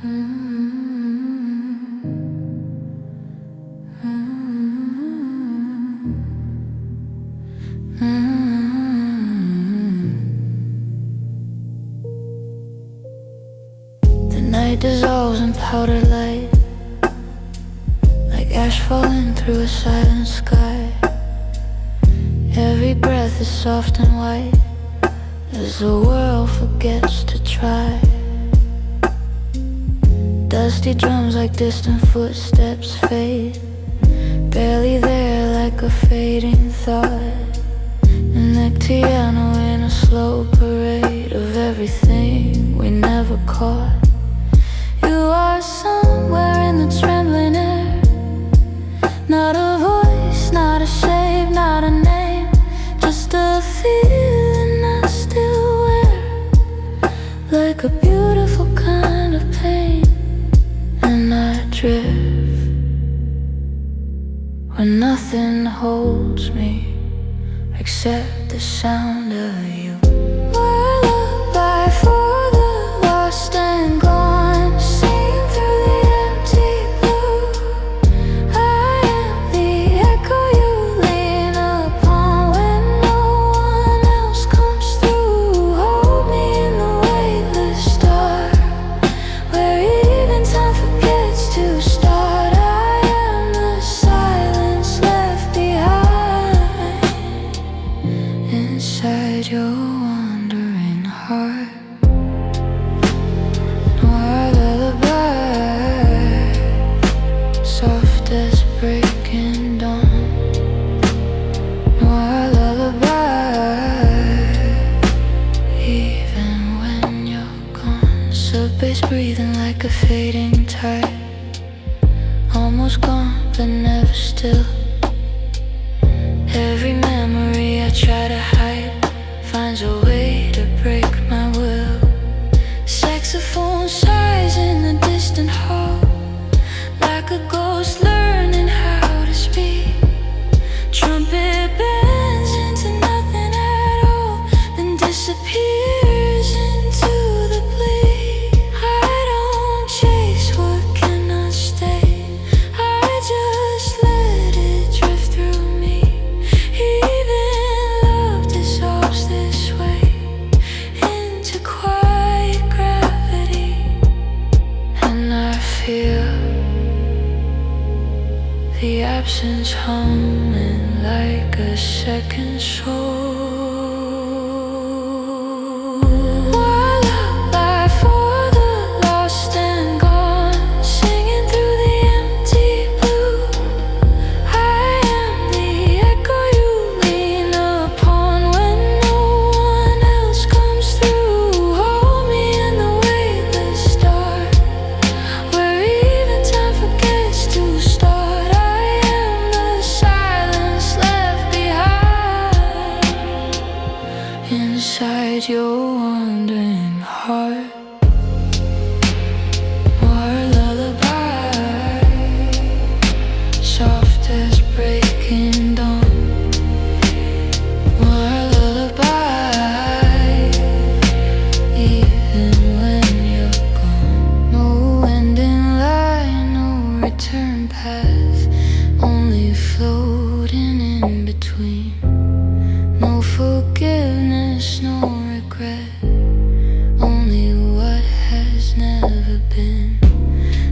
The night dissolves in powder light, like ash falling through a silent sky. Every breath is soft and white, as the world forgets to try. Dusty drums like distant footsteps fade, barely there like a fading thought. And like piano in a slow parade of everything we never caught. You are somewhere in the trembling air, not a voice, not a shape, not a name, just a feeling I still wear, like a beautiful kind of pain. And I drift when nothing holds me except the sound of you. We're a lullaby for the lost and gone, singing through the empty blue. I am the echo you lean upon when no one else comes through. Hold me in the weightless dark, where even time forgets to start. I am the silence left behind inside your wandering heart. Noir lullaby, soft as breaking dawn. Noir lullaby, even when you're gone. Sub-bass breathing like a fading tide, almost gone but never still. Every memory I try to hide finds a way to break my will. Saxophone sighs in the distant hall, like a ghost learning how to speak. Trumpet bends into nothing at all, then disappears into the bleak. I don't chase what cannot stay, I just let it drift through me. Even love dissolves this way into quiet gravity, and I feel the absence humming like a second soul. Lullaby for the lost and gone, singing through the empty blue. I am the echo you lean upon when no one else comes through. Hold me in the weightless dark, where even time forgets to start. I am the silence left behind inside your wandering heart. Noir lullaby, soft as breaking dawn. Noir lullaby, even when you're gone. No ending line, no return path, only floating in between. No forgiveness, no regret, only what has never been.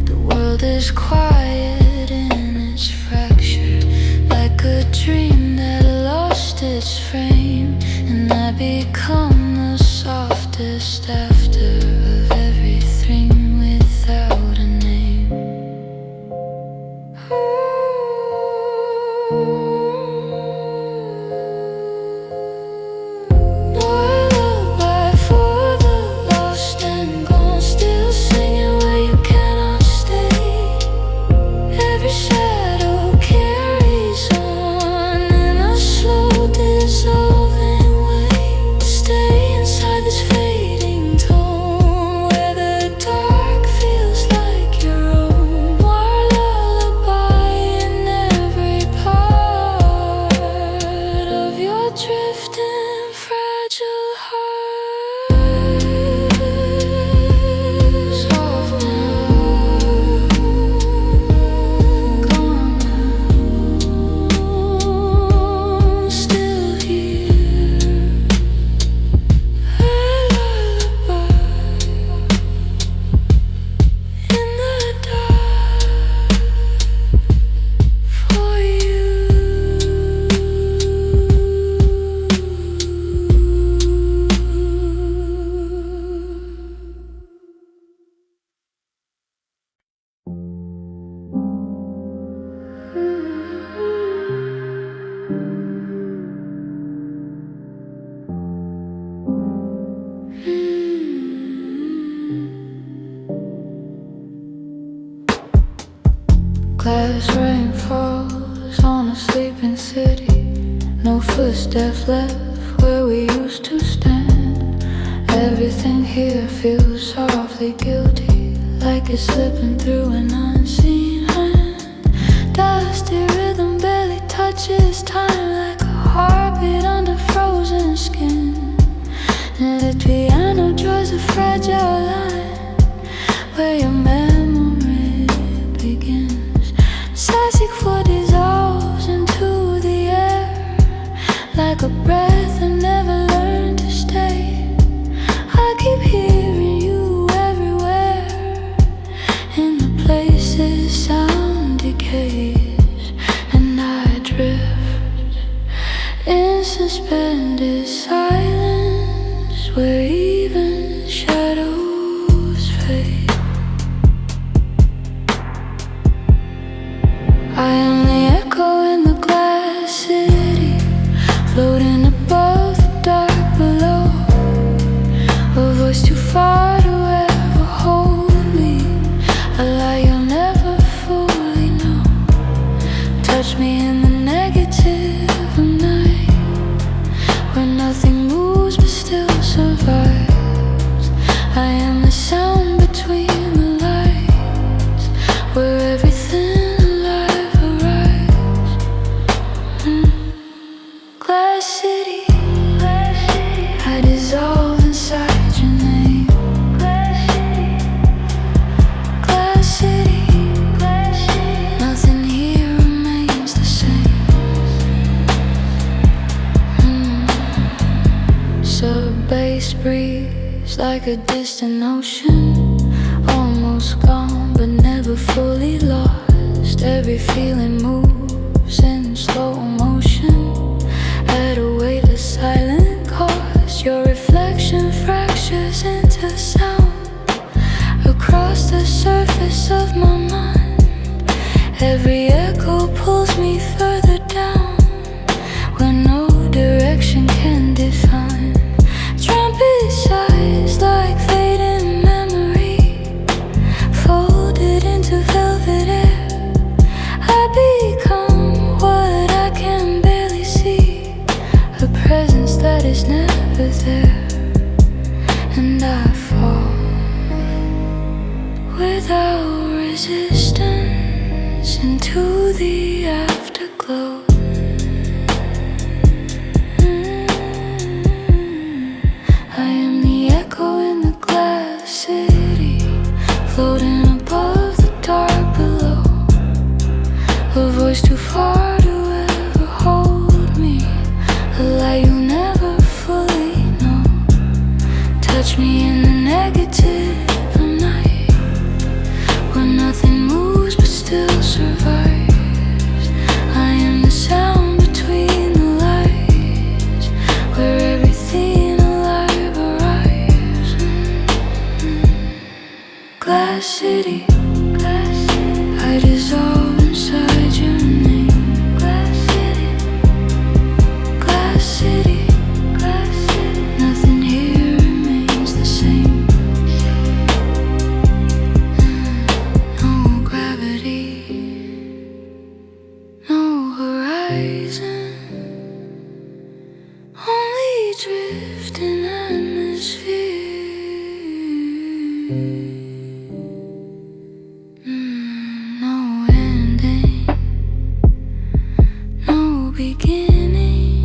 The world is quiet in its fracture, like a dream that lost its frame. And I become the softest after of everything without a name. Lullaby for the lost and gone, still singing where you cannot stay. Glass rain falls on a sleeping city. No footsteps left where we used to stand. Everything here feels softly guilty, like it's slipping through an unseen hand. Dusty rhythm barely touches time, like a heartbeat under frozen skin. And the piano draws a fragile line where your memory begins. Sassy foot dissolves into the air, like a breath that never learned to stay. I keep hearing you everywhere, in the places sound decays. And I drift in suspended silence, where even shadows fade. I am the echo in the glass city, floating above the dark below. A voice too far to ever hold me, a lie you'll never fully know. Touch me in the negative of night, where nothing moves but still survives. I am the sound between the lights, where everything Glass city, I dissolve inside your name. Glass city, nothing here remains the same. Sub-bass breeze like a distant ocean, almost gone but never fully lost. Every feeling moves in slow motion at a weightless silent cost. Your reflection fractures into sound across the surface of my mind. Every echo pulls me further down, where no direction can define. Trumpet sighs like fading memory, folded into velvet air. I become what I can barely see, a presence that is never there. And I fall without resistance into the afterglow. I am the echo in the glass city, floating above the dark below. A voice too far to ever hold me, a lie you'll never fully know. Touch me in the negative of night, where nothing moves but still survives. I am the sound between the lights, where everything alive arrives. Glass city, I dissolve inside your name. Glass city, glass city, nothing here remains the same. No gravity, no horizon, only drifting atmosphere. No ending, no beginning,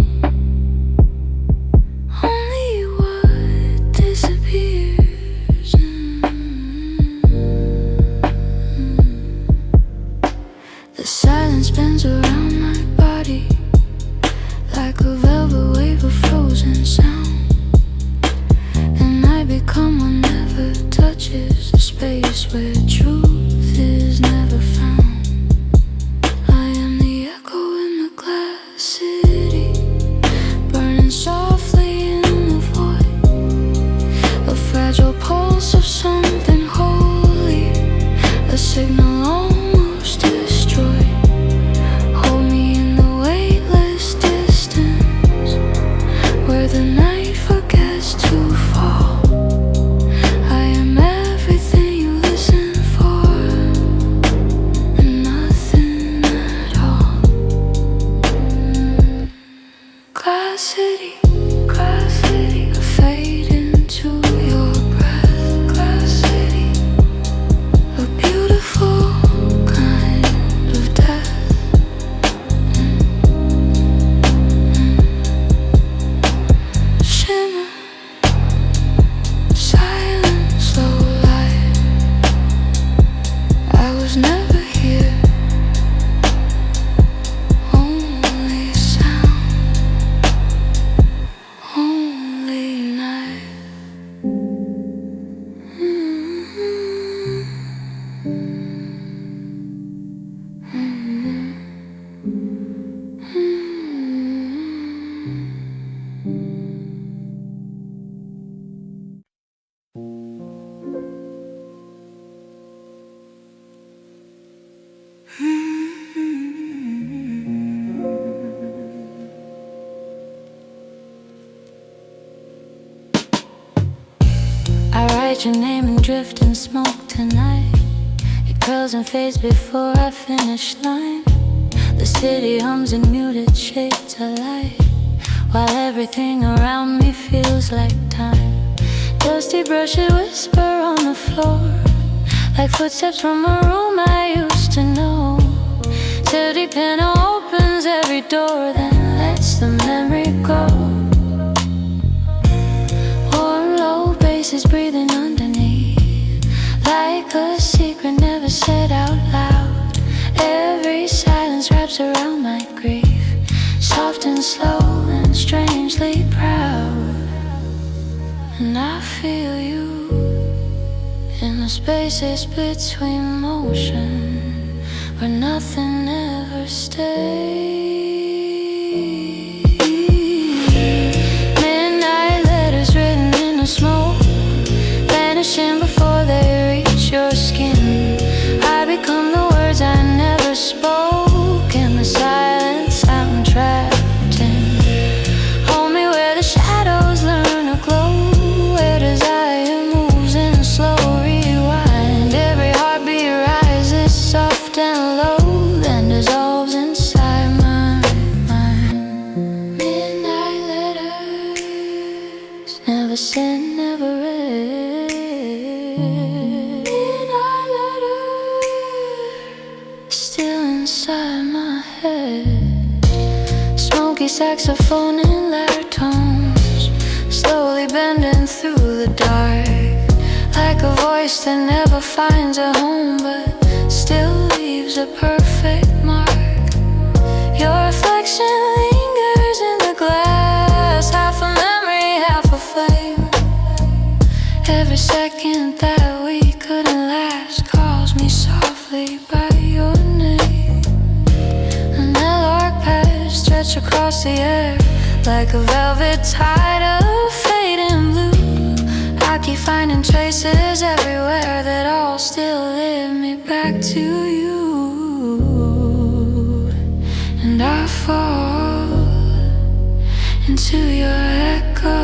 only what disappears. The silence bends around my body, like a velvet wave of frozen sound. And I become what never touches the write your name and drift in smoke tonight. It curls and fades before I finish line. The city hums in muted shades of light, while everything around me feels like time. Dusty brushes whisper on the floor, like footsteps from a room I used to know. Till the piano opens every door, then lets the memory go. Warm low basses breathing underneath, like a secret never said out loud. Every silence wraps around my grief, soft and slow and strangely proud. And I feel you in the spaces between motion, where nothing ever stays. Midnight letters written in the smoke, vanishing before they reach your skin. I become the words I never spoke, in the silence I'm trapped in. Hold me where the shadows learn to glow, where desire moves in slow rewind. Every heartbeat rises soft and low, then dissolves inside my mind. Midnight letters, never sent, never read. Midnight letters, still inside my head. Smoky saxophone and louder tones, slowly bending through the dark, like a voice that never finds a home, but still leaves a perfect mark. Your reflection lingers in the glass, half a memory, half a flame. Every second that we couldn't last calls me softly by your name. And that lark paths stretch across the air, like a velvet tide of fading blue. I keep finding traces everywhere that all still lead me back to you. And I fall into your echo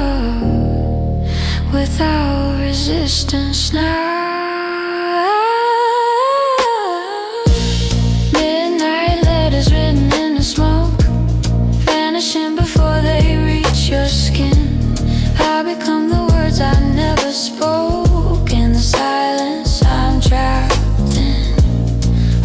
without resistance now. Midnight letters written in the smoke, vanishing before they reach your skin. I become the words I never spoke, in the silence I'm trapped in.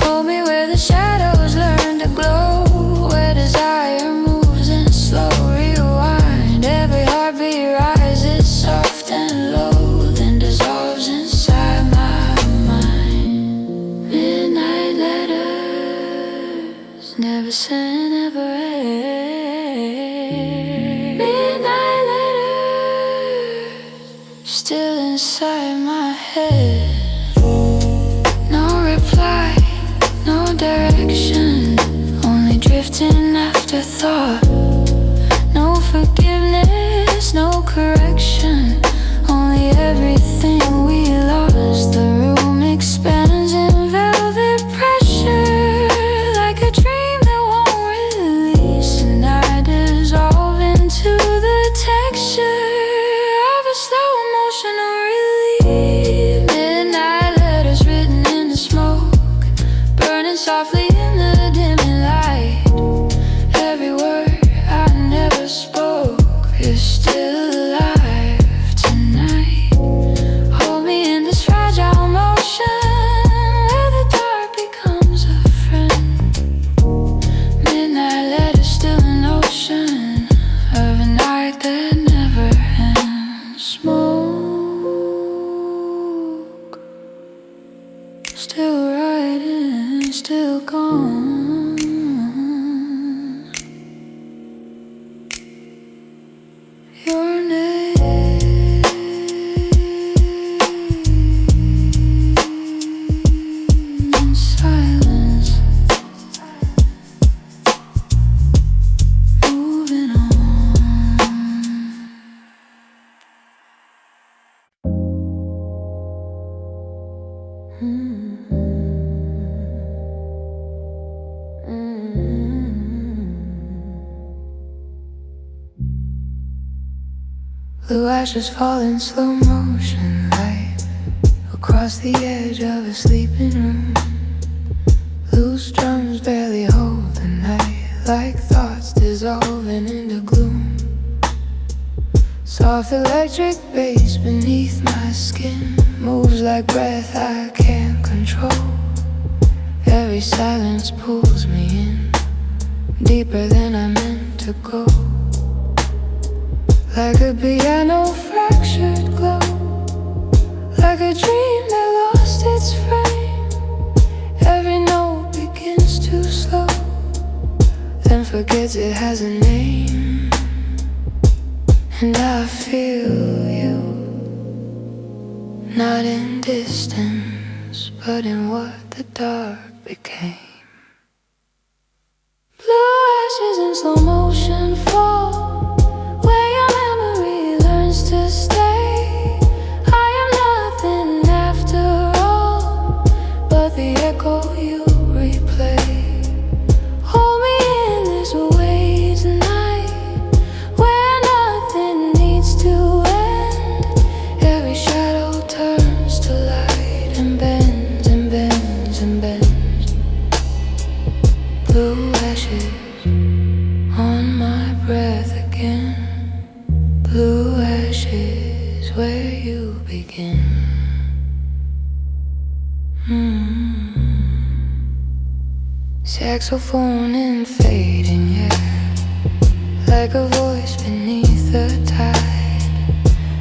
Hold me where the shadows learn to glow, where desire moves in slow rewind. Every heartbeat rises soft and low, then dissolves inside my mind. Midnight letters, never sent, never read. Midnight letters, still inside my head. No reply, no direction, only drifting afterthought. No forgiveness, no correction, only everything we lost. The room expands in velvet pressure, like a dream that won't release. And I dissolve into the texture of a slow emotional relief. Midnight letters written in the smoke, burning softly in the dimming light. Every word I never spoke is still alive tonight. Hold me in this fragile motion, where the dark becomes a friend. Midnight letters still an ocean of a night that never ends. Smoke, still riding, still gone. Your name, silence, moving on. Blue ashes fall in slow motion, light Across the edge of a sleeping room, loose drums barely hold the night, like thoughts dissolving into gloom. Soft electric bass beneath my skin moves like breath I can't control. Every silence pulls me in, deeper than I meant to go. Like a piano fractured glow, like a dream that lost its frame. Every note begins too slow, then forgets it has a name. And I feel you, not in distance, but in what the dark became. Blue ashes in slow motion fall, where your memory learns to stay. I am nothing after all, but the echo you replay. Hold me in this way tonight, where nothing needs to end. Every shadow turns to light and bends and bends and bends. Blue ashes on my breath again. Blue ashes where you begin. Saxophone in fading air, like a voice beneath the tide.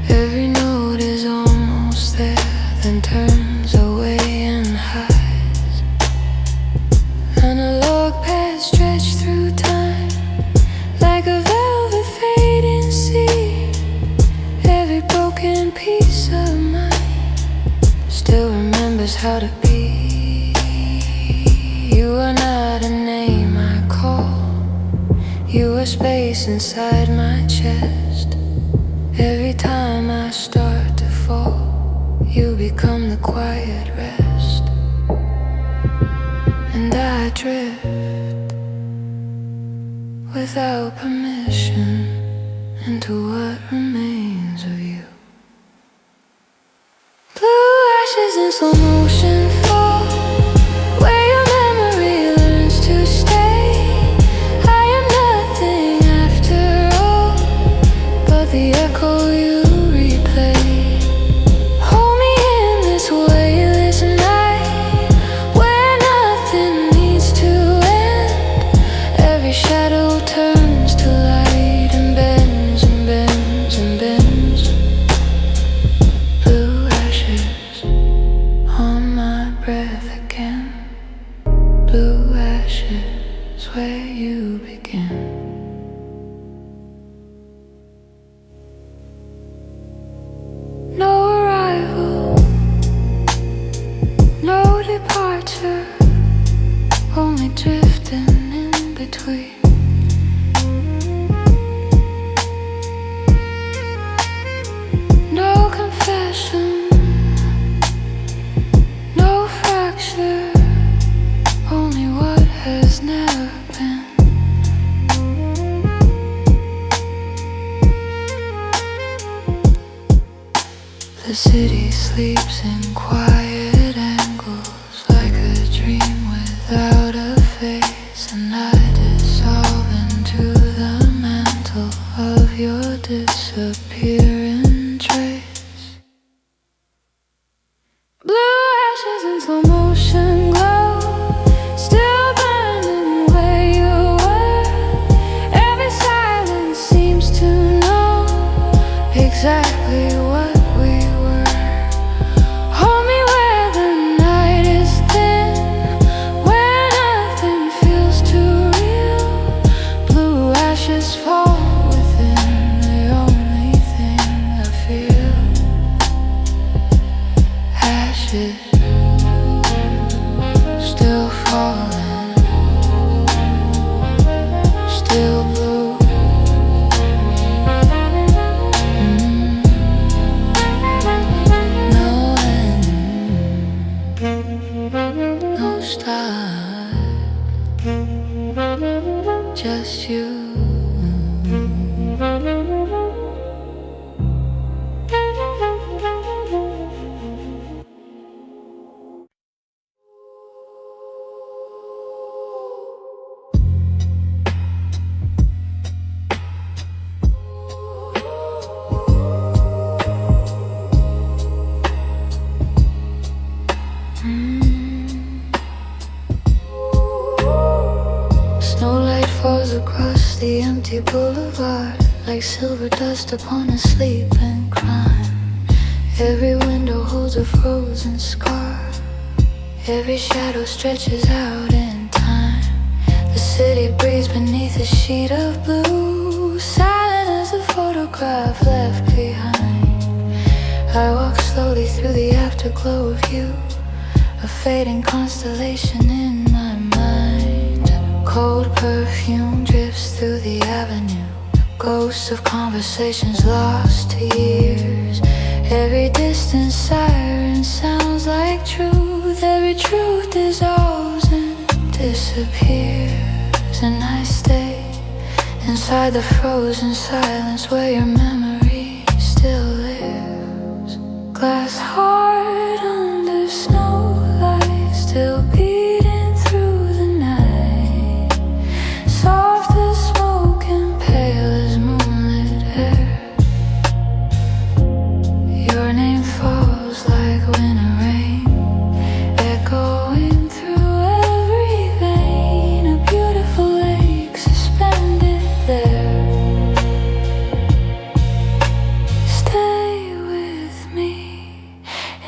Every note is almost there, then turns away and hides. Analog paths stretch through time, like a velvet fading sea. Every broken piece of mine still remembers how to be. You are not a name I call, you are space inside my chest. Every time I start to fall, you become the quiet rest. And I drift without permission into what remains of you. Blue ashes in slow motion fall, where your memory learns to stay. I am nothing after all, but the echo you replay. Hold me in this weightless night, where nothing needs to end. Every shadow turns to light and bends and bends and bends. Blue ashes on my breath again. Blue ashes where you begin. No arrival, no departure, only drifting in between. No confession, no fracture, only what has never been. The city sleeps in quiet angles, like a dream without a face. And I dissolve into the mantle of your disappearing trace. Blue ashes in slow motion glow, still burning where you were. Every silence seems to know exactly what we were. Hold me where the night is thin, where nothing feels too real. Blue ashes fall within the only thing I feel. Ashes still falling, still blue. No end, no start, just you. across the empty boulevard like silver dust upon a sleeping crime. Every window holds a frozen scar. Every shadow stretches out in time. The city breathes beneath a sheet of blue, silent as a photograph left behind. I walk slowly through the afterglow of you, a fading constellation in my mind. Cold perfume drifts through the avenue, ghosts of conversations lost to years. Every distant siren sounds like truth. Every truth dissolves and disappears. And I stay inside the frozen silence where your memory still lives. Glass heart under snow light, still beating through the night. Soft as smoke and pale as moonlit air. Your name falls like winter rain, echoing through every vein. A beautiful lake suspended there. Stay with me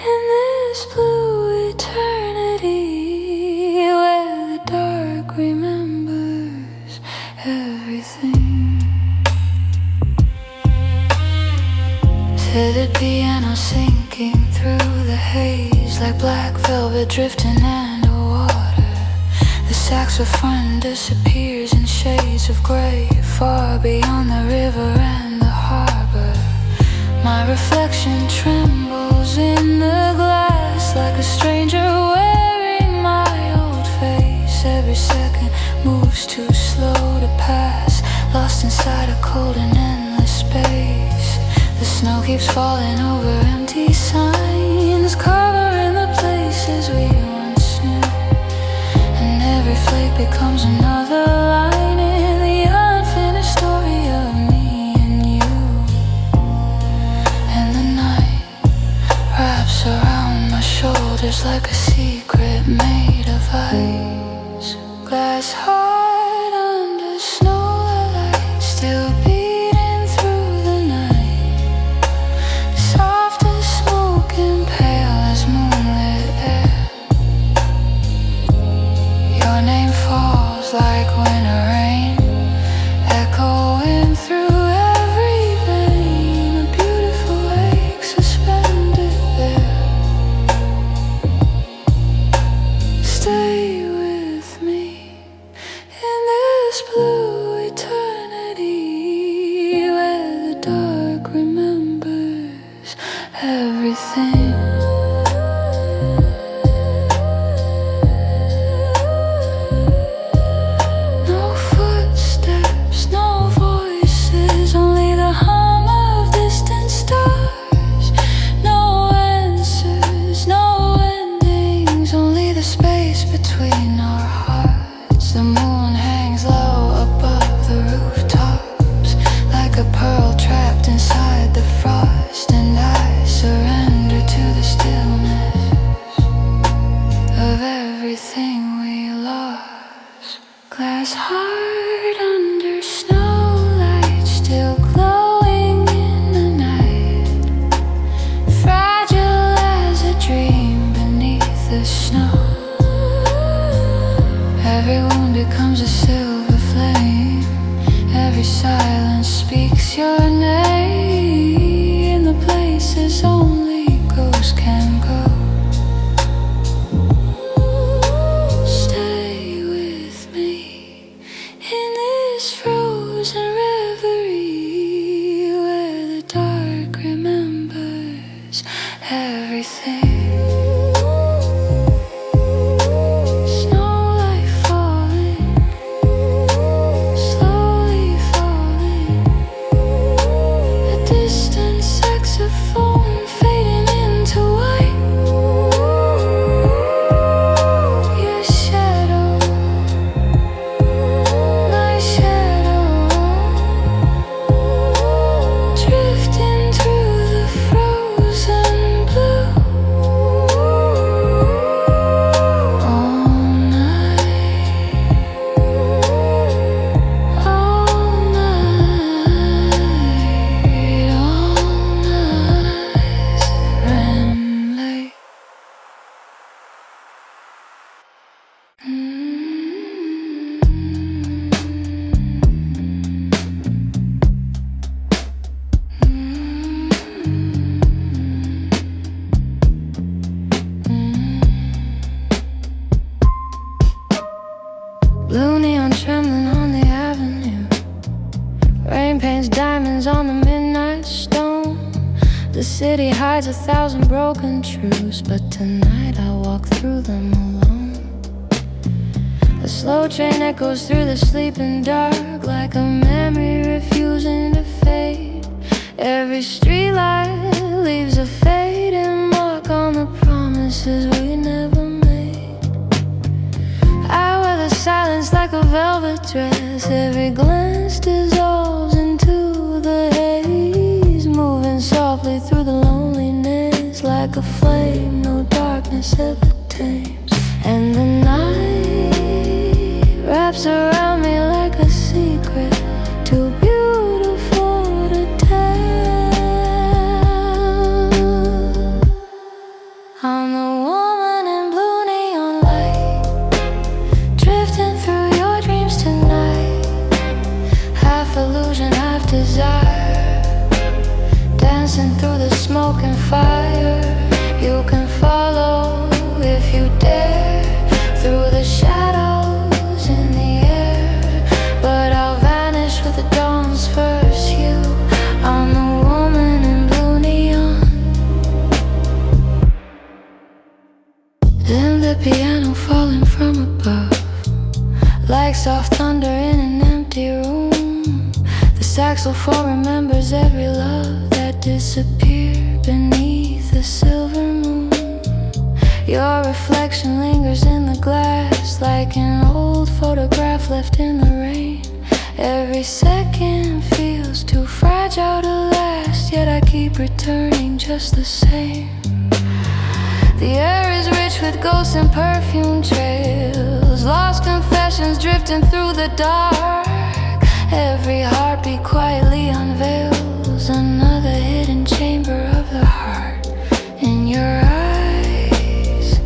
in this blue eternity where the dark remembers everything. Tethered piano sinking through the haze like black velvet drifting underwater. The saxophone disappears in shades of gray, far beyond the river and the harbor. My reflection trembles in the glass like a stranger wearing my old face. Every second moves too slow to pass, lost inside a cold and endless space. The snow keeps falling over empty signs, covering the places we once knew. And every flake becomes another line in the unfinished story of me and you. And the night wraps around my shoulders like a secret made of ice. Glass heart under snow light, still beating through the night. Soft as smoke and pale as moonlit air. Your name falls like winter rain, echoing through every vein. A beautiful lake suspended there. Stay with me in this blue eternity where the dark remembers everything. No footsteps, no voices, only the hum of distant stars. No answers, no endings, only the space between our hearts. The moon hangs low above the rooftops like a pearl trapped inside the frost. And I surrender to the stillness of everything we lost. Glass heart under snow light, still glowing in the night. Fragile as a dream beneath the snow. Every wound becomes a silver flame. Every silence speaks your name. In the places only ghosts can go. Stay with me in city hides 1,000 broken truths, but tonight I walk through them alone. The slow train echoes through the sleeping dark, like a memory refusing to fade. Every streetlight leaves a fading mark on the promises we never made. I wear the silence like a velvet dress. Every glance dissolves into the haze, moving softly through the loneliness like a flame no darkness ever tames. And the night wraps around me like a secret, too beautiful to tell. I'm the woman in blue neon light, drifting through your dreams tonight. Half illusion, half desire, dancing through the smoke and fire. You can follow if you dare, through the shadows in the air, but I'll vanish with the dawn's first hue. I'm the woman in blue neon. Then the piano falling from above, like soft thunder in an empty room. The saxophone remembers every love that disappeared beneath the silver moon. Your reflection lingers in the glass, like an old photograph left in the rain. Every second feels too fragile to last, yet I keep returning just the same. The air is rich with ghosts and perfume trails, lost confessions drifting through the dark. Every heartbeat quietly unveils another hidden chamber of the heart. In your eyes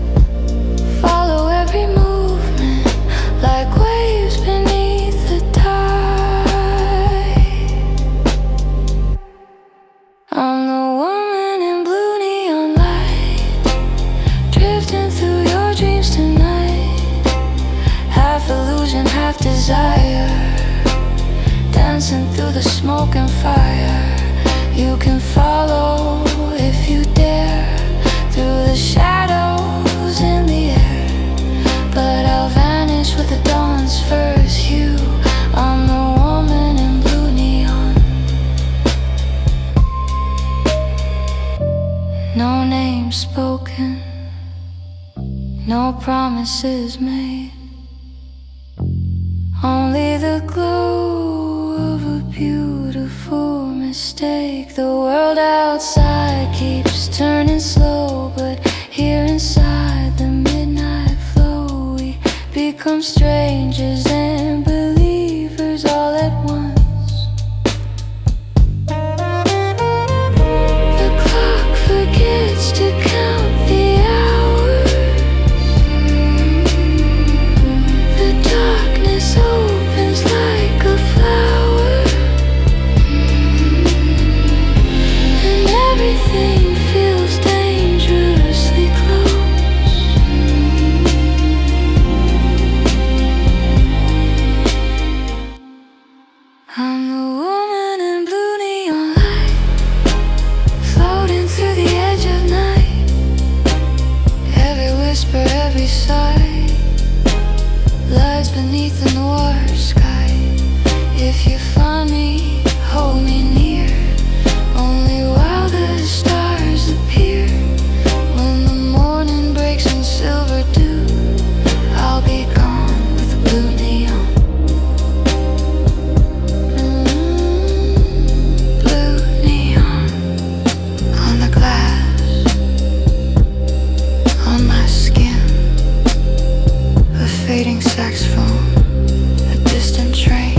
follow every movement, like waves beneath the tide. I'm the woman in blue neon light, drifting through your dreams tonight. Half illusion, half desire, dancing through the smoke and fire. You can follow if you dare, through the shadows in the air, but I'll vanish with the dawn's first hue. I'm the woman in blue neon. No name spoken, no promises made, only the glow of a beautiful mistake. The world outside keeps turning slow, but here inside the midnight flow, we become strangers and believers all at once. The clock forgets to count the hours. The darkness opens like a flower, and everything feels dangerously close. I'm the woman in blue neon light, floating through the edge of night. Every whisper, every sigh lies beneath the noir sky. If you find me, hold me near, only while the stars appear. When the morning breaks in silver dew, I'll be gone with blue neon. Blue neon on the glass, on my skin. A fading saxophone, a distant train.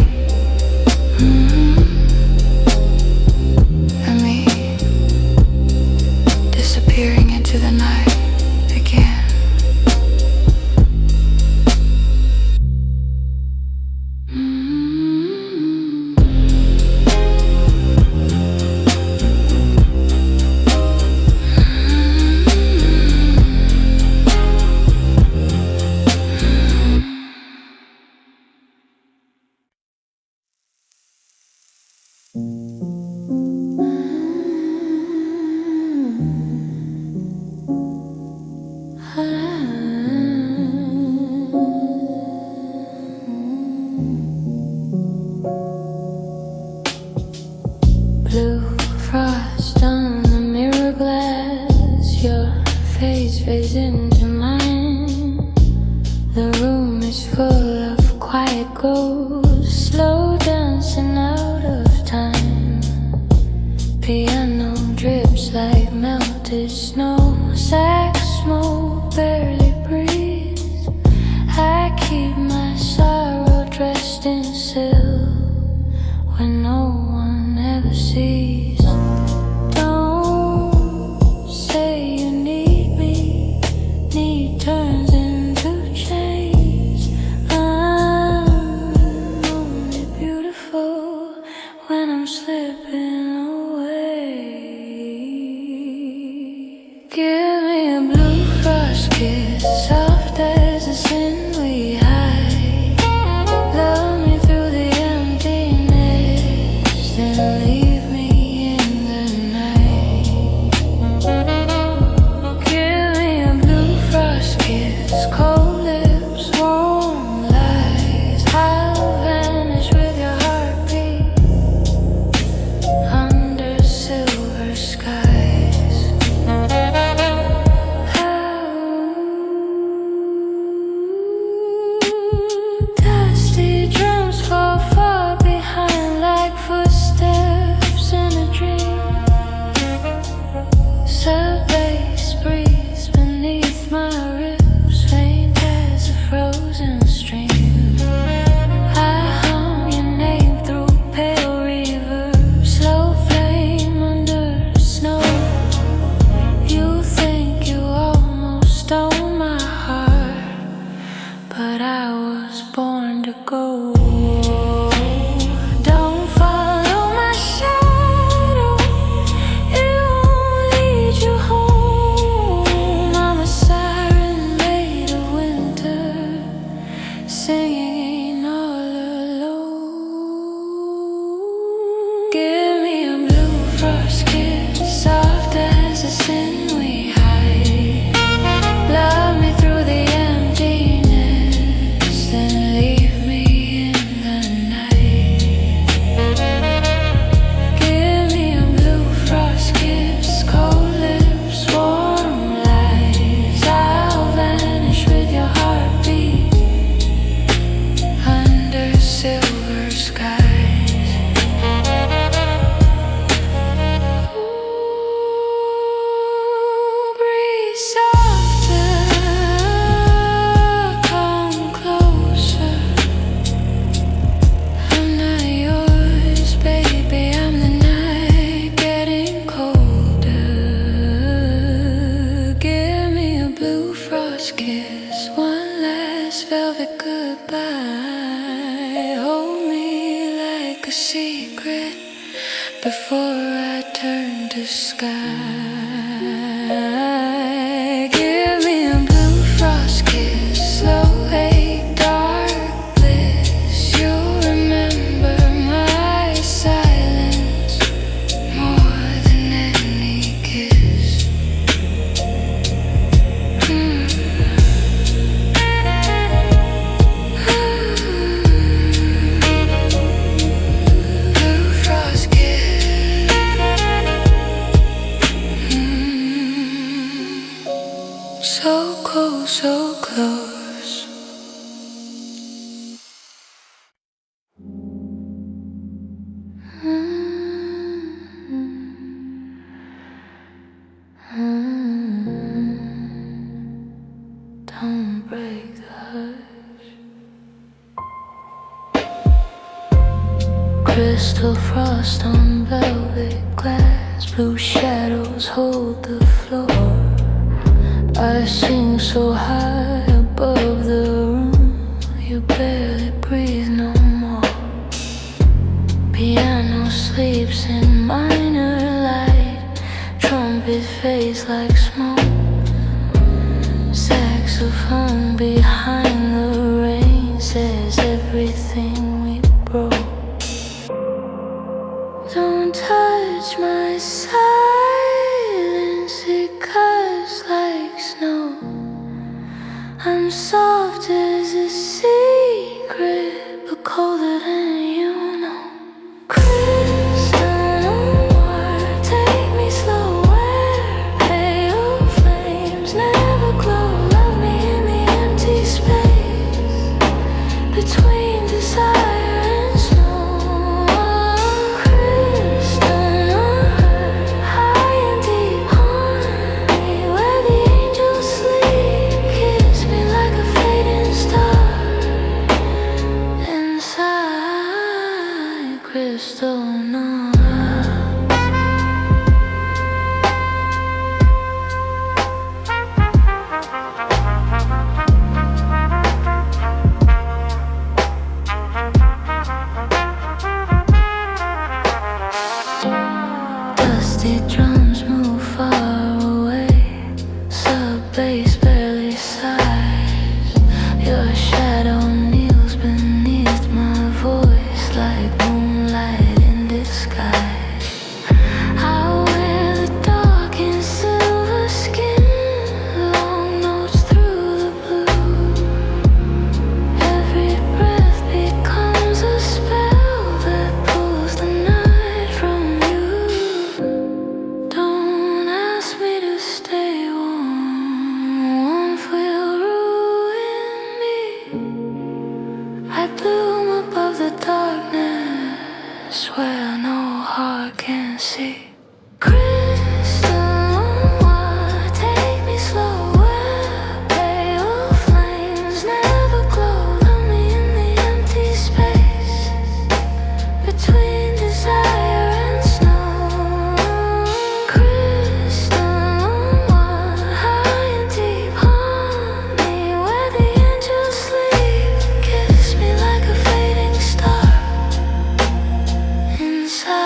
fades into mine. The room is full of quiet ghosts, slow dancing out of time. Piano drips like melted snow, sax smoke barely breathes. I keep my sorrow dressed in silk when no one ever sees. Don't say you need me, need turns into change. I'm only beautiful when I'm slipping away. Give me a blue frost kiss, soft as the sin we hide. Love me through the emptiness, then leave me in the night. Give me a blue frost kiss, cold lips, warm lies. I'll vanish with your heartbeat under silver skies. Dusty drums fall far behind like footsteps in a dream. Sub-bass breeze beneath my ribs, faint as a frozen stream. I hum your name through pale reverb, slow flame under the snow. You think you almost stole my heart, but I was born to go. Don't follow my shadow, it won't lead you home. I'm a siren made of winter, singing all alone. Give me a blue frost kiss, soft as the sin we hide. Love me through the emptiness, then leave me in the night. Give me a blue frost kiss, cold lips, warm lies. I'll vanish with your heartbeat under silver skies. Ooh, breeze softer, come closer. I'm not yours, baby, I'm the night getting colder. Give me a blue frost kiss, one last velvet goodbye. Hold me like a secret before I turn to sky. Give me a blue frost kiss, slow wake, dark bliss. You'll remember my silence more than any kiss. Blue frost kiss. So cold, so close. Don't break the hush. Crystal frost on velvet glass, blue shadows hold the floor. I sing so high above the room, you barely breathe no more. Piano sleeps in minor light, trumpet fades like smoke. Saxophone behind the rain says everything we broke. Don't touch my silence, it cuts like snow. I'm soft as a secret, but colder than you know. Crystal Noir, take me slower. Pale flames never where no heart can see. Crystal Noir, take me slower. Pale flames never glow. Love me in the empty space between desire and snow. Crystal Noir, high and deep, haunt me where the angels sleep. Kiss me like a fading star inside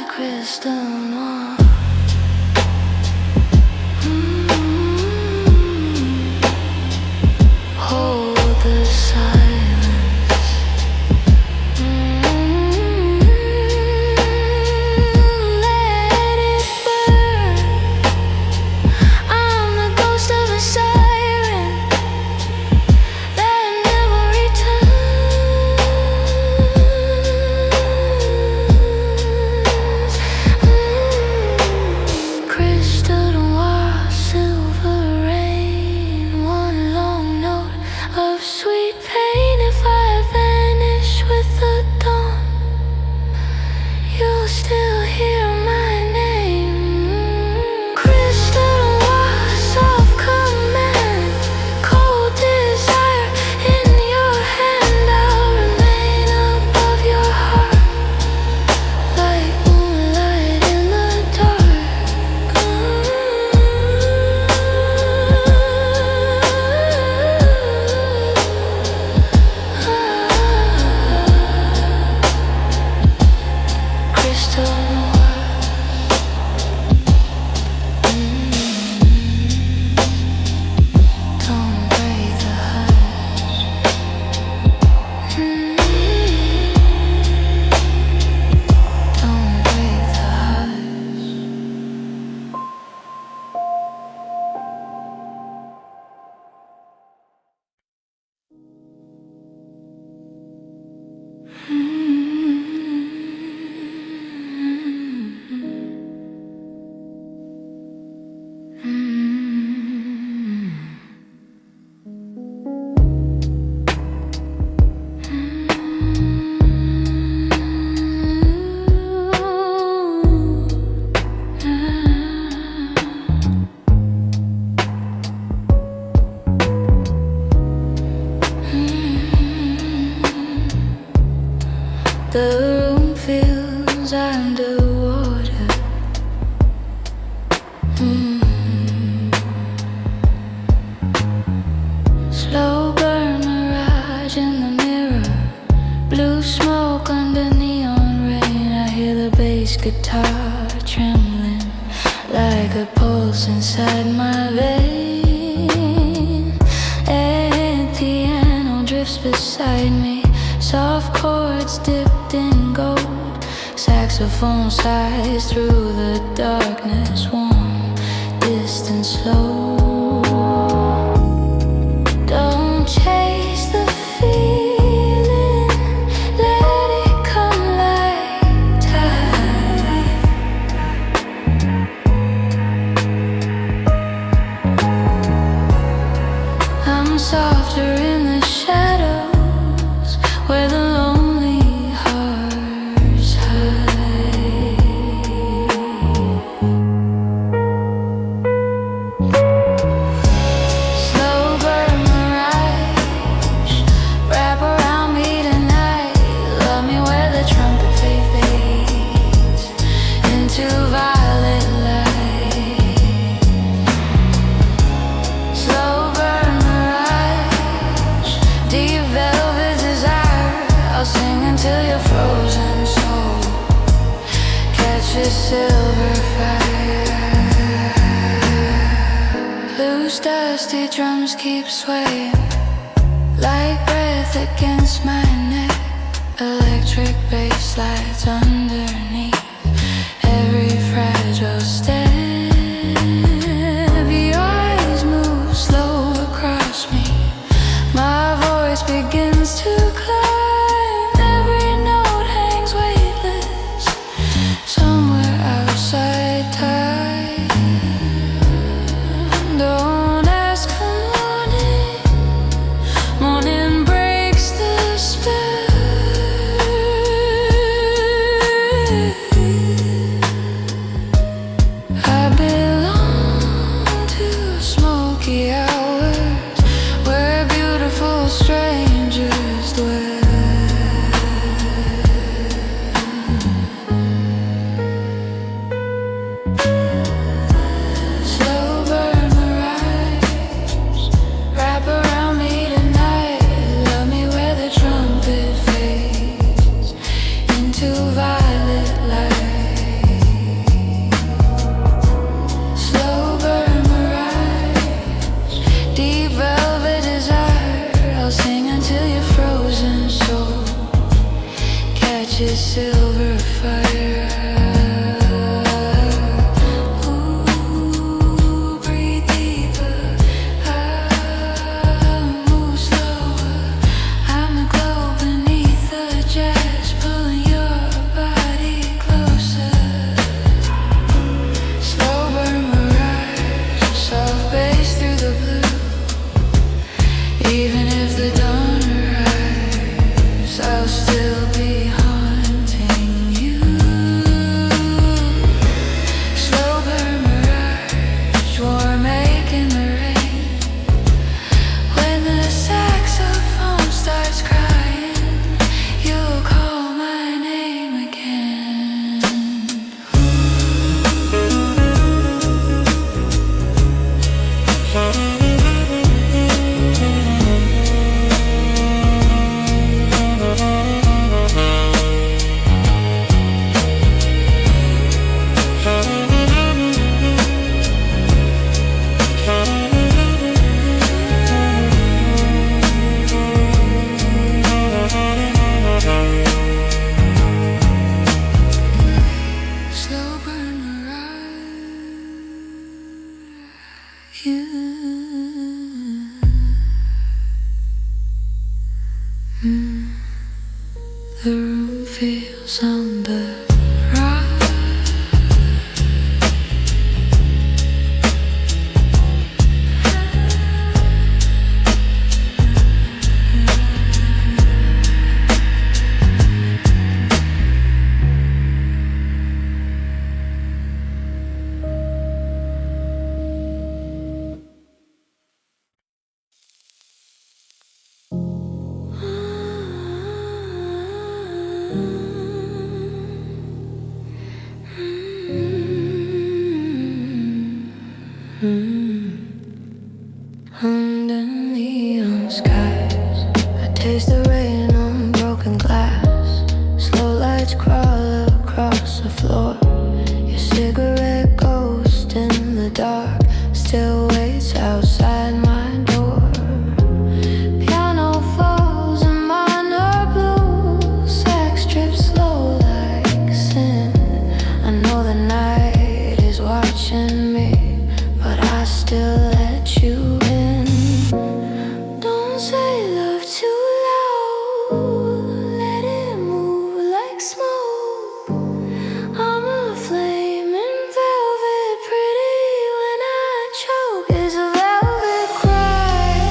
crystal noir. Hold the silence. Let it burn. I'm the ghost of a siren that never returns. Crystal noir, silver rain, one long note of sweet pain. If I vanish with the dawn, you'll still hear my name. Crystal noir, soft command, cold desire in your hand. I'll remain above your heart like moonlight in the dark. Crystal noir. Don't break the hush. Don't break the hush. The room feels underwater. Slow burn mirage in the mirror. Blue smoke under neon rain. I hear the bass guitar trembling like a pulse inside my vein. And piano drifts beside me. Soft chords dipped in gold. Saxophone sighs through the darkness. Warm, distant, slow. Don't chase the feeling. Let it come like tide. I'm softer in the shadows where the lonely hearts hide. Slow burn mirage, wrap around me tonight. Love me where the trumpet fades into violet light. Slow burn mirage, deep velvet desire. I'll sing until you're frozen soul. Catch a silver fire. Loose dusty drums keep swaying like breath against my neck. Electric bass slides underneath every fragile step. Your eyes move slow across me. My voice begins to climb. Every note hangs weightless somewhere outside time. Don't ask for morning. Morning breaks the spell. the hours where beautiful strangers dwell. Slow burn mirage, wrap around me tonight. Love me where the trumpet fades into violet light. Slow burn mirage, deep velvet desire. I'll sing until your frozen soul catches silver fire. Ooh, breathe deeper, move slower. I'm the glow beneath the jazz, pulling your body closer. Slow burn mirage, soft bass through the blue. Even if the dawn arrives, I'll still be haunting you. Slow burn mirage, warm ache in the rain. When the saxophone starts crying, you'll call my name again. Slow burn mirage, the room feels on the rise. Under neon skies, I taste the rain on broken glass. Slow lights crawl across the floor. Your cigarette ghost in the dark still waits outside my door. Piano falls in minor blues, sax trips slow like sin. I know the night is watching me, but I still let you in. Don't say love too loud, let it move like smoke. I'm a flame in velvet, pretty when I choke. It's a velvet cry,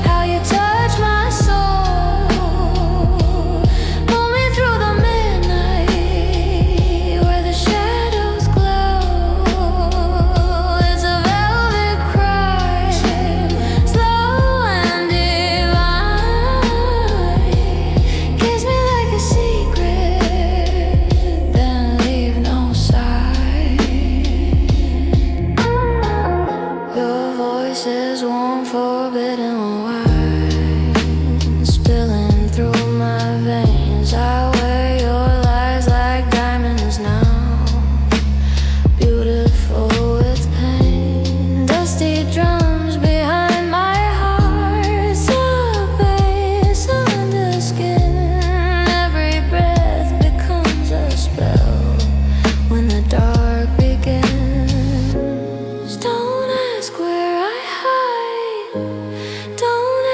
how you touch my soul. Pull me through the midnight, where the shadows glow. It's a velvet cry, slow and divine. Kiss me like a secret, then leave no sign. Your voice is warm, forbidden wine, spilling through my veins. I wear your lies like diamonds now, beautiful with pain. Dusty drums behind my heart, soft bass under skin. Every breath becomes a spell when the dark begins. Don't ask where I hide, don't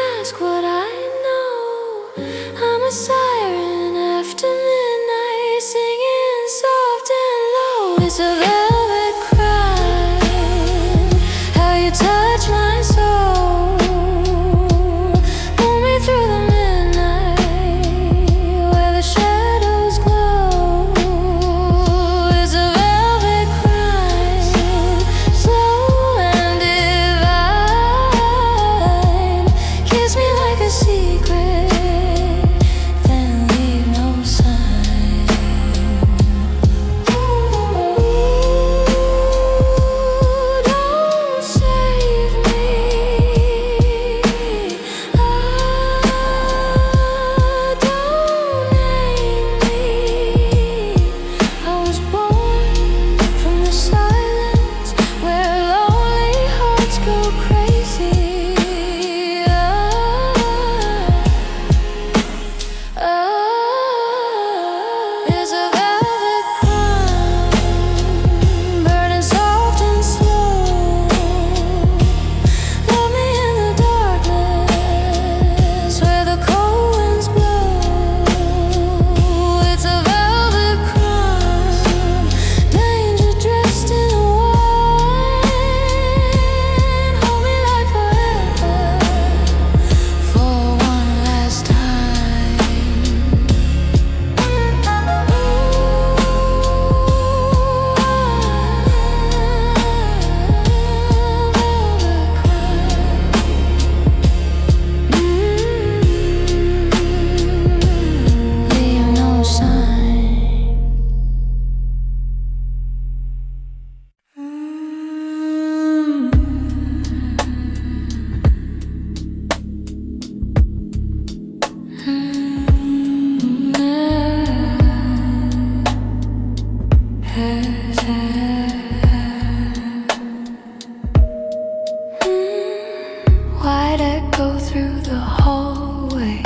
through the hallway,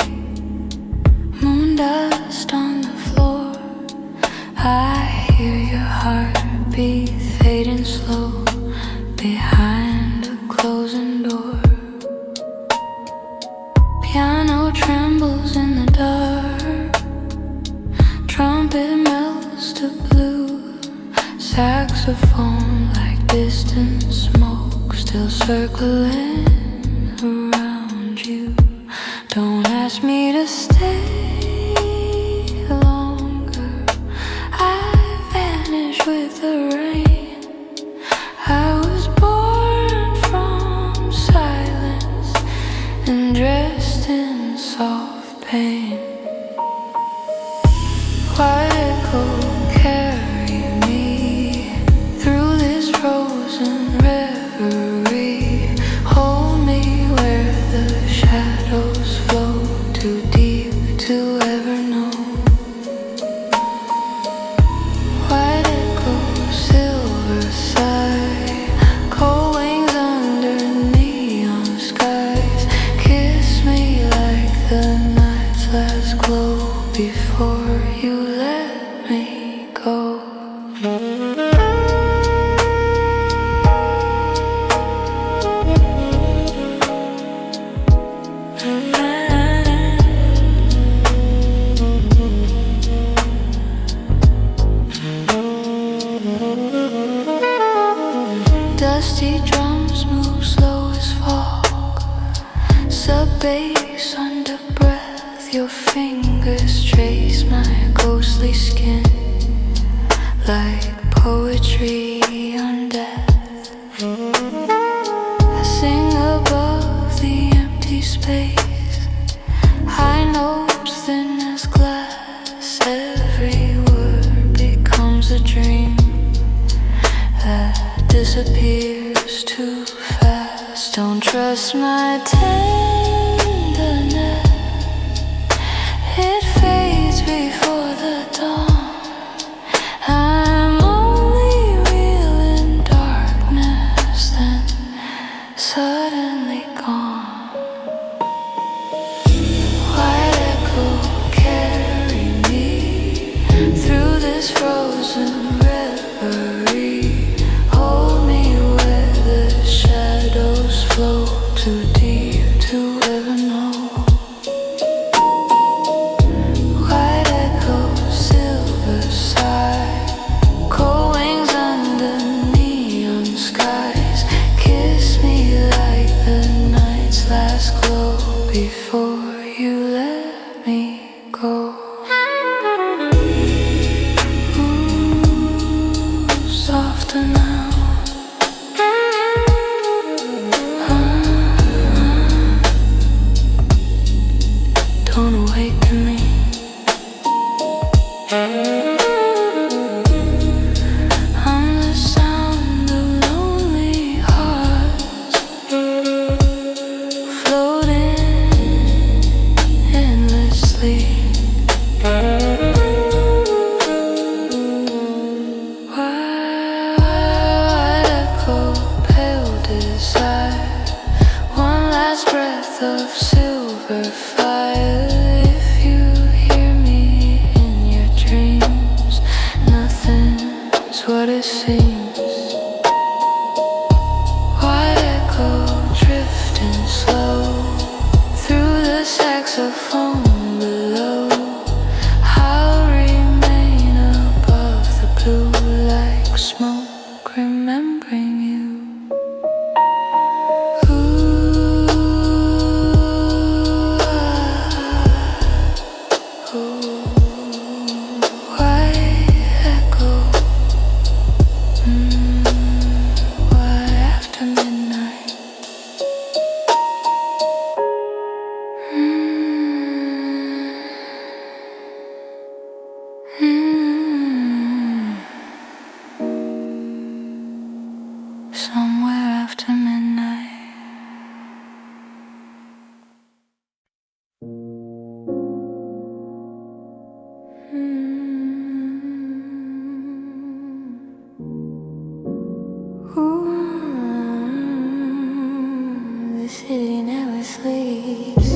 moon dust on the floor. I hear your heartbeat fading slow behind a closing door. Piano trembles in the dark, trumpet melts to blue, saxophone like distant smoke still circling around you. Don't ask me to stay longer, I vanish with the rain. I was born from silence and dressed in soft pain. Why echo carry me through this frozen reverie? Hold me where the shadows flow, too deep to ever know. White echo, silver sigh, cold wings under neon skies. Kiss me like the night's last glow before you let me go. Dusty drums move slow as fog, sub-bass under breath. Your fingers trace my ghostly skin like poetry on death. I sing above the empty space, high notes thin as glass. Every word becomes a dream that disappears too fast. Don't trust my tenderness, it fades before the dawn. I'm only real in darkness, then suddenly gone. White echo carry me through this frozen reverie. Hold me where the shadows flow, too deep to ever know. White echo, silver sigh, cold wings under neon skies. Kiss me like the night's last glow before you let me go. Ooh, softer now. Don't awaken me. I'm the sound of lonely hearts floating endlessly. White echo, pale desire, one last breath of silver fire. If you hear me in your dreams, nothing's what it seems. White echo, drifting slow through the saxophone below. I'll remain above the blue like smoke, remembering you. Somewhere after midnight. Ooh, the city never sleeps.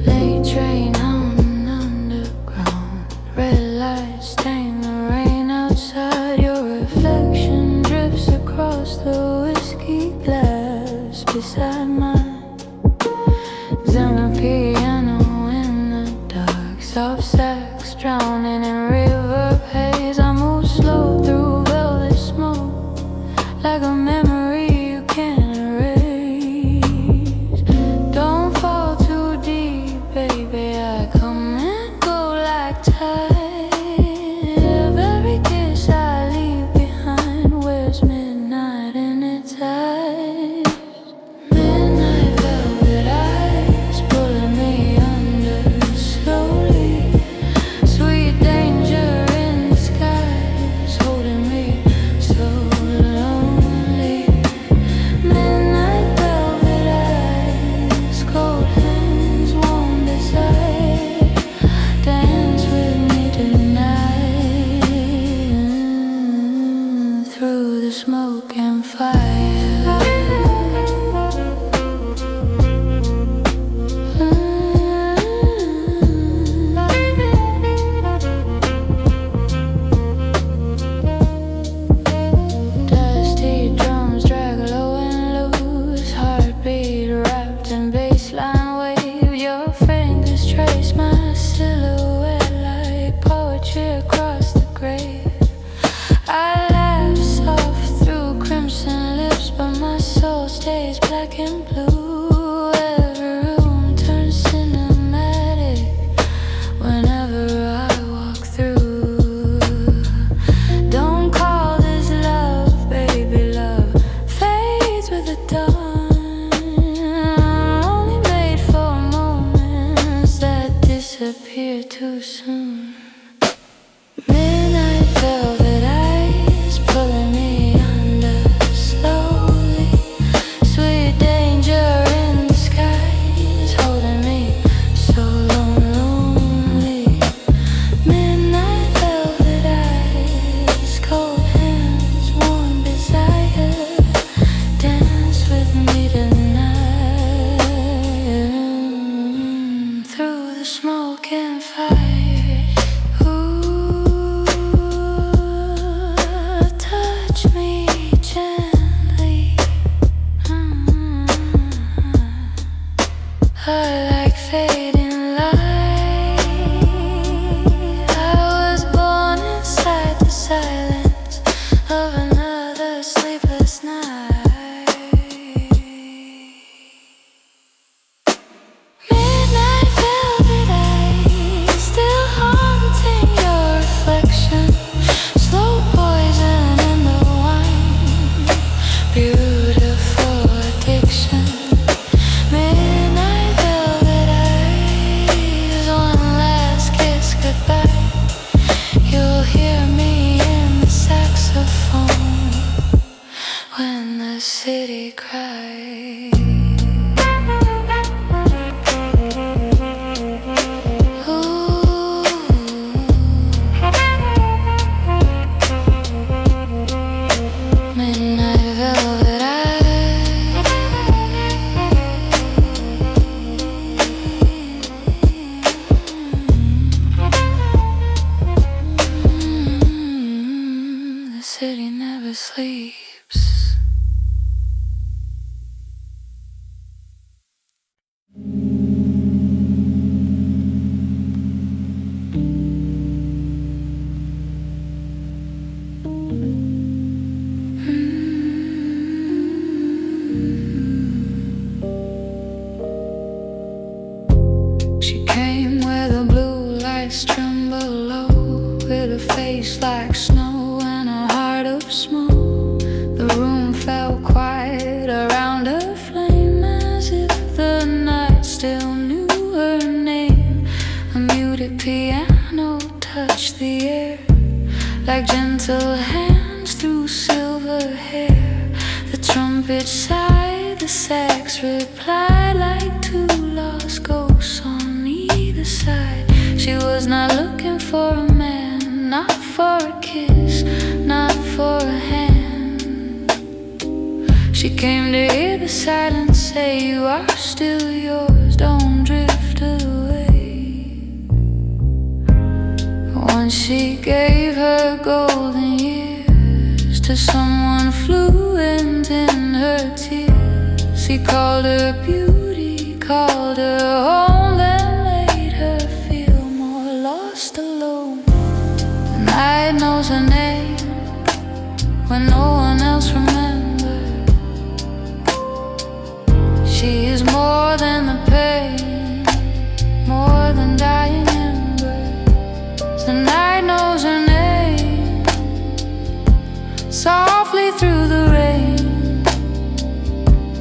Late train humming underground, red lights stain the rain outside. Your reflection drips across the whiskey glass beside mine. Zen a piano in the dark, soft sax drowning in river haze. I move slow through velvet smoke, like a memory you can't erase. Don't fall too deep, baby, I come and go like tide. Every kiss I leave behind wears midnight in its eyes. Midnight velvet eyes pulling me under slowly. Sweet danger in disguise, holding me so lonely. Midnight velvet eyes, cold hands, warm desire. Dance with me tonight through the smoke and fire. Dusty drums drag low and loose, heartbeat wrapped in bassline wave. Your fingers trace my silhouette like poetry across the grave. I laugh soft through crimson lips, but my soul stays black and blue. Every room turns cinematic whenever I walk through. Don't call this love, baby, love fades with the dawn. Only made for moments that disappear too soon. Midnight velvet eyes pulling me under slowly. Sweet danger in disguise, holding me so lonely. Midnight velvet eyes, cold hands, warm desire. Dance with me tonight through the smoke and fire. Ooh, touch me gently. I like fading light. I was born inside the silence of another sleepless night. Midnight velvet eyes, still haunting your reflection. Slow poison in the wine, beautiful addiction. Midnight velvet eyes, one last kiss goodbye. You'll hear me in the saxophone when the city cries. Ooh. Midnight velvet eyes. The city never sleeps. She came where the blue lights tremble low, with a face like snow and a heart of smoke. The room felt quiet around her flame, as if the night still knew her name. A muted piano touched the air, like gentle hands through silver hair. The trumpet sighed, the sax replied like two lost ghosts on the for a kiss, not for a hand. She came to hear the silence say, you are still yours, don't drift away. Once she gave her golden years to someone fluent in her tears. He called her beauty, called her home, then made her feel more lost alone. The night knows her name when no one else remembers. She is more than the pain, more than dying embers. The night knows her name. Softly through the rain,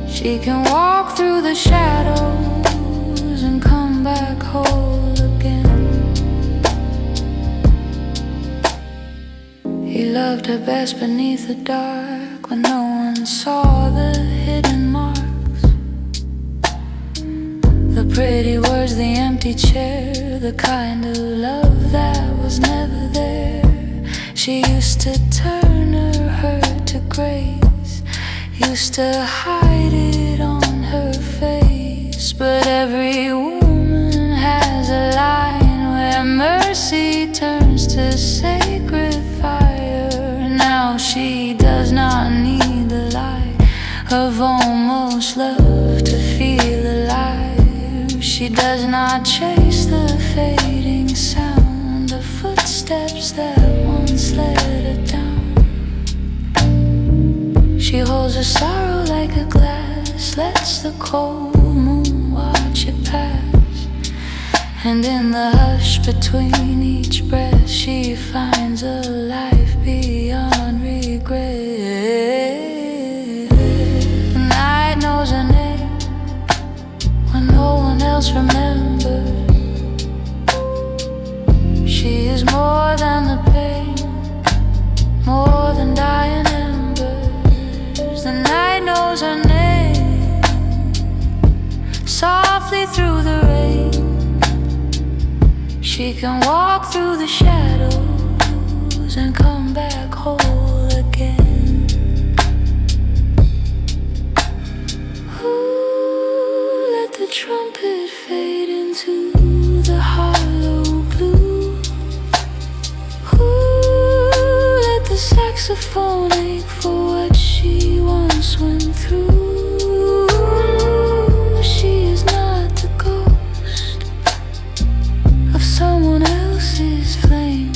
she can walk through the shadows and come back whole again. He loved her best beneath the dark, when no one saw the hidden marks. The pretty words, the empty chair, the kind of love that was never there. She used to turn her hurt to grace, used to hide it on her face. But every woman has a line where mercy turns to sacred fire. Now she does not need the light of almost love to feel alive. She does not chase the fading sound of footsteps that once led her down. She holds her sorrow like a glass, lets the cold moon watch it pass. And in the hush between each breath, she finds a life beyond regret. The night knows her name when no one else remembers. She is more than the pain, more than dying embers. The night knows her name. Softly through the rain, she can walk through the shadows and come back whole again. Ooh, let the trumpet fade into the hollow blue. Ooh, let the saxophone ache for what she once went through. She is not the ghost of someone else's flame.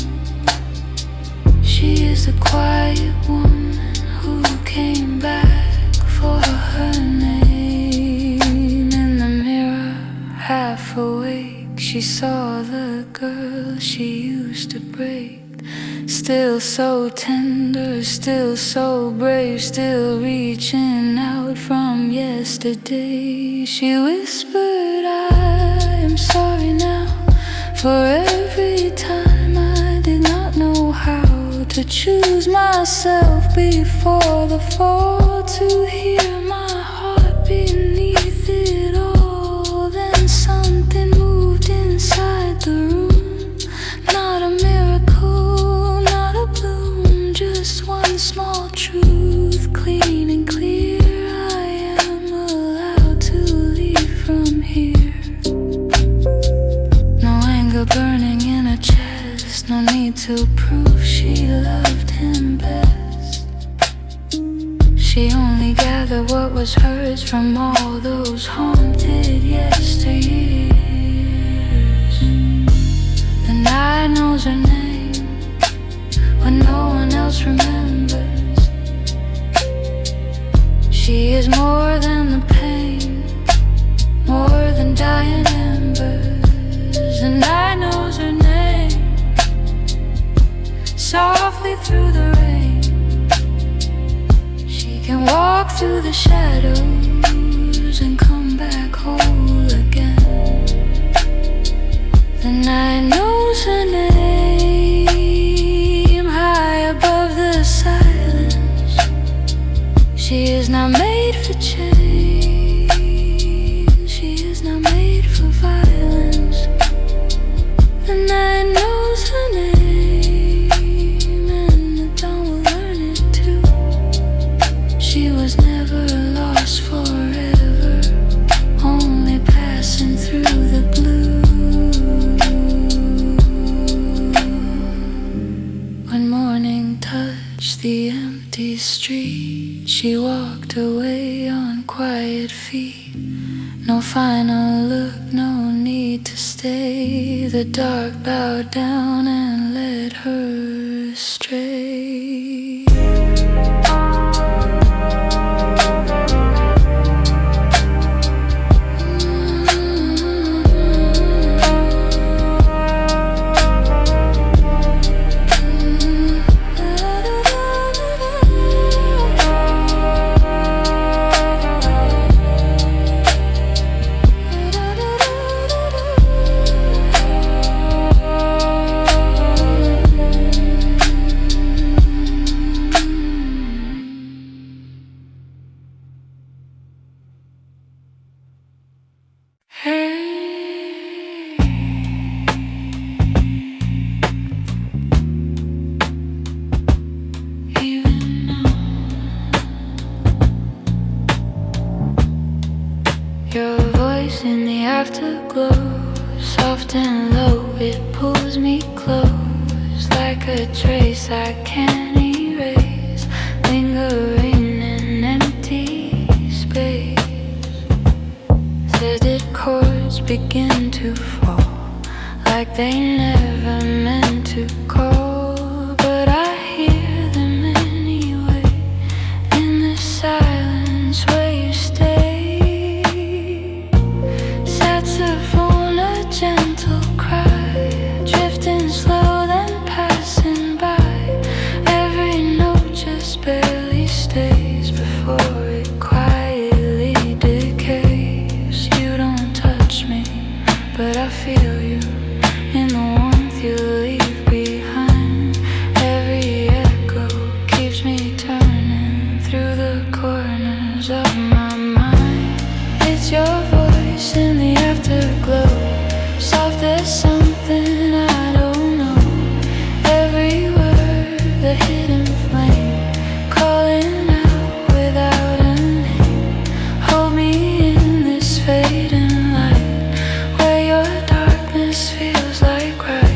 She is the quiet woman who came back for her name. In the mirror, half awake, she saw the girl she used to break. Still so tender, still so brave, still reaching out from yesterday. She whispered, I am sorry now for every time I did not know how to choose myself before the fall, to hear my heart beneath it all. Then something moved inside the room, not a miracle, not a bloom, just one small truth, clean and clear. I am allowed to leave from here. No anger burning in her chest, no need to prove she loved him best. She only gathered what was hers from all those haunted yesteryears. The night knows her name when no one else remembers. She is more than the pain, more than dying embers. The night knows her name. Softly through the rain, she can walk through the shadows and come back whole again. The night knows her name. High above the silence, she is not made for change. She is not made for violence. The night knows her name. She walked away on quiet feet. No final look, no need to stay. The dark bowed down and led her astray. Your voice in the afterglow, soft and low, it pulls me close like a trace I can't erase, lingering in empty space. Threaded chords begin to fall like they never meant to call, but I hear them anyway in the silence where you stay. Saxophone, a gentle cry, drifting slow then passing by. Every note just barely stays before it quietly decays. You don't touch me, but I feel you in the warmth you leave behind. Every echo keeps me turning through the corners of my mind. It's your voice in the afterglow, soft as something I don't know. Every word, the hidden flame, calling out without a name. Hold me in this fading light, where your darkness feels like right.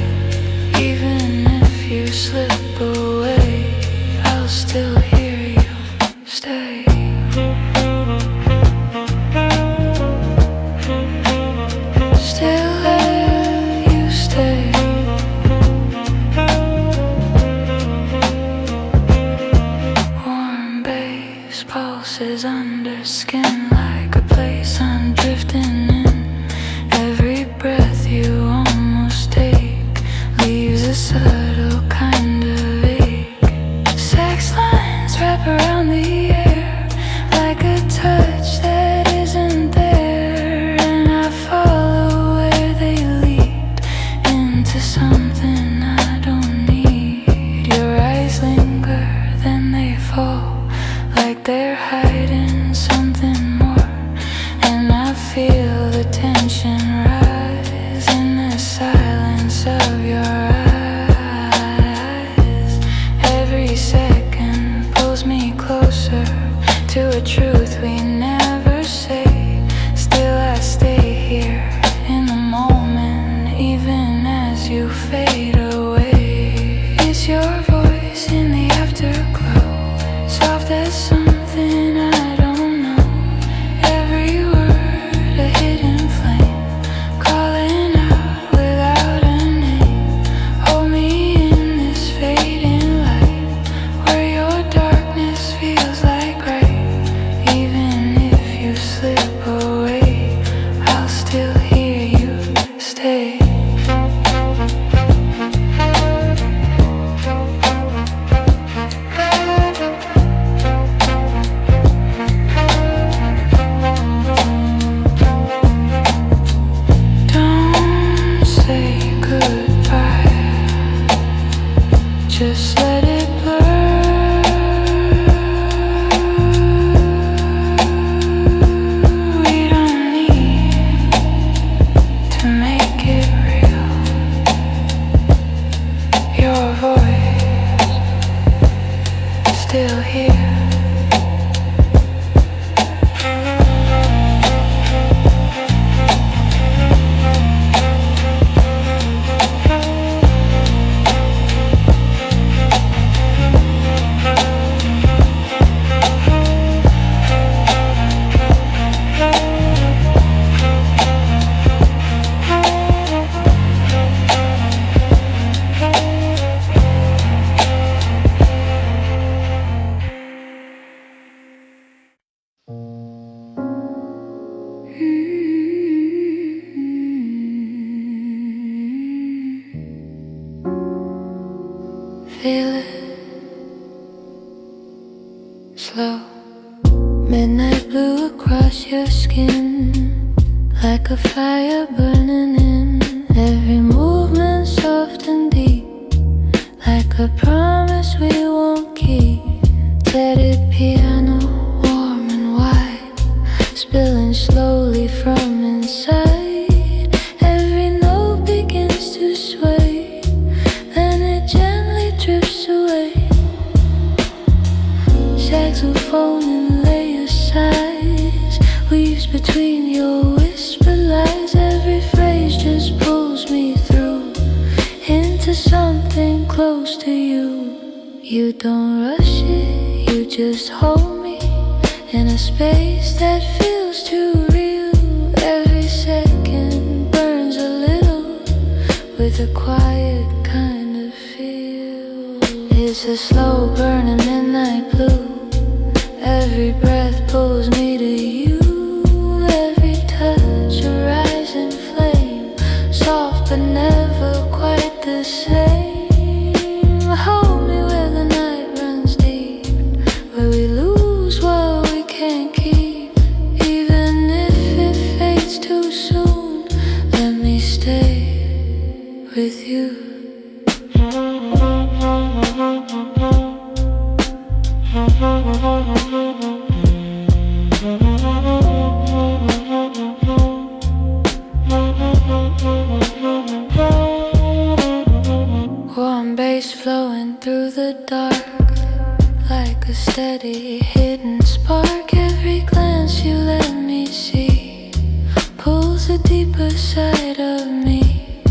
feel it slow. Midnight blue across your skin, like a fire burning in every movement, soft and deep, like a promise we won't keep. Tetted piano, warm and wide, spilling slowly from inside. Every note begins to sway, then it gently drifts away. Saxophone in layer size weaves between your whispered lies. Every phrase just pulls me through into something close to you. You don't rush it, you just hold me in a space that feels too real. Every second burns a little with a quiet kind of feel. It's a slow burning midnight blue. Every breath pulls me to you. Every touch a rising flame, soft but never quite the same. Hold me where the night runs deep, where we lose what we can't keep. Even if it fades too soon, let me stay with you. Warm bass flowing through the dark, like a steady hidden spark. Every glance you let me see pulls a deeper side of me.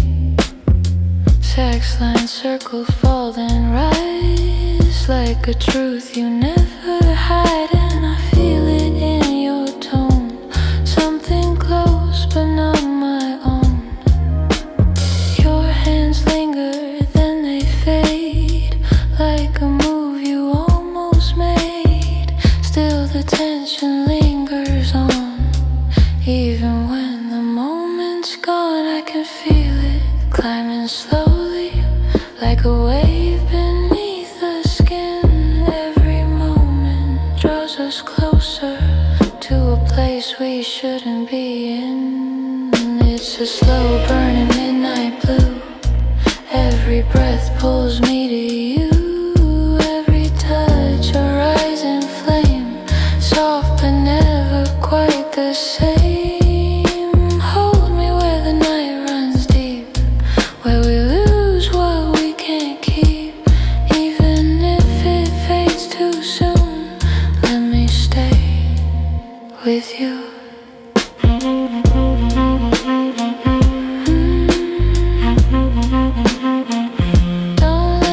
Sax lines circle, fall, then rise, like a truth you never hide. And I feel it in your tone, something close but not my own. Your hands linger, then they fade, like a move you almost made. Still the tension lingers on, even when the moment's gone. I can feel it climbing slowly, like a wave beneath the skin. Every moment draws us closer to a place we shouldn't be in. It's a slow burning midnight blue. Every breath pulls me to you. Every touch a rising flame, soft but never quite the same. Hold me where the night runs deep, where we lose what we can't keep. Even if it fades too soon, let me stay with you. Don't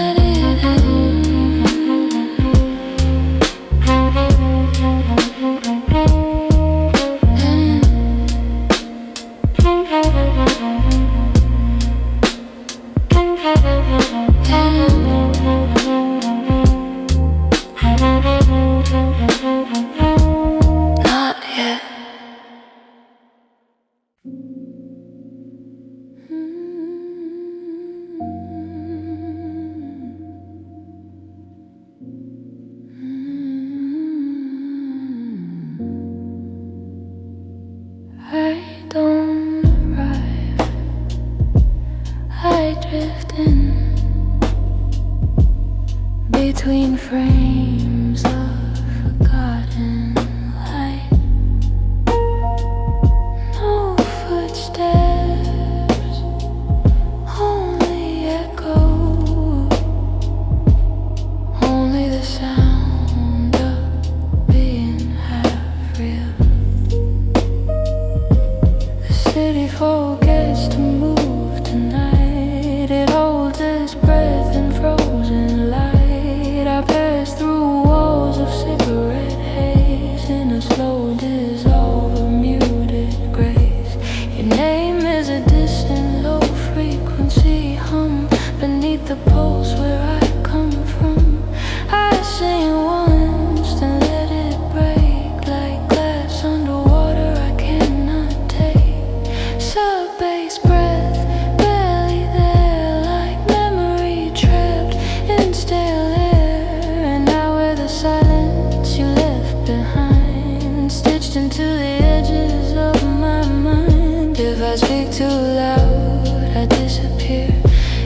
too loud, I disappear.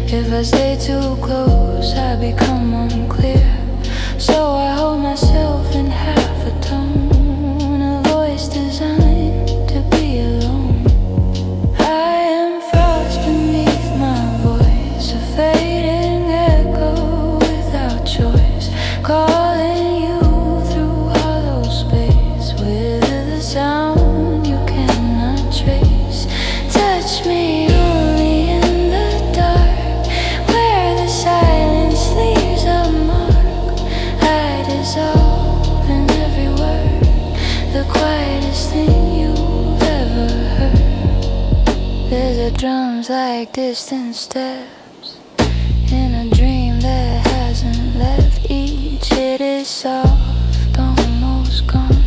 If I stay too close, I become unclear. So I hold myself in half a tone, a voice designed to be alone. I am frost beneath my voice, a fading echo without choice, calling you through hollow space with a sound you cannot trace. Touch me only in the dark, where the silence leaves a mark. I dissolve in every word, the quietest thing you've ever heard. There's a drums like distant steps in a dream that hasn't left. Each hit is soft, almost gone,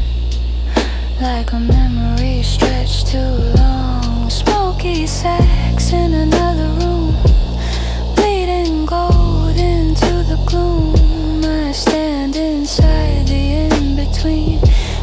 like a memory stretched too long. Smoky sax in another room, bleeding gold into the gloom. I stand inside the in-between,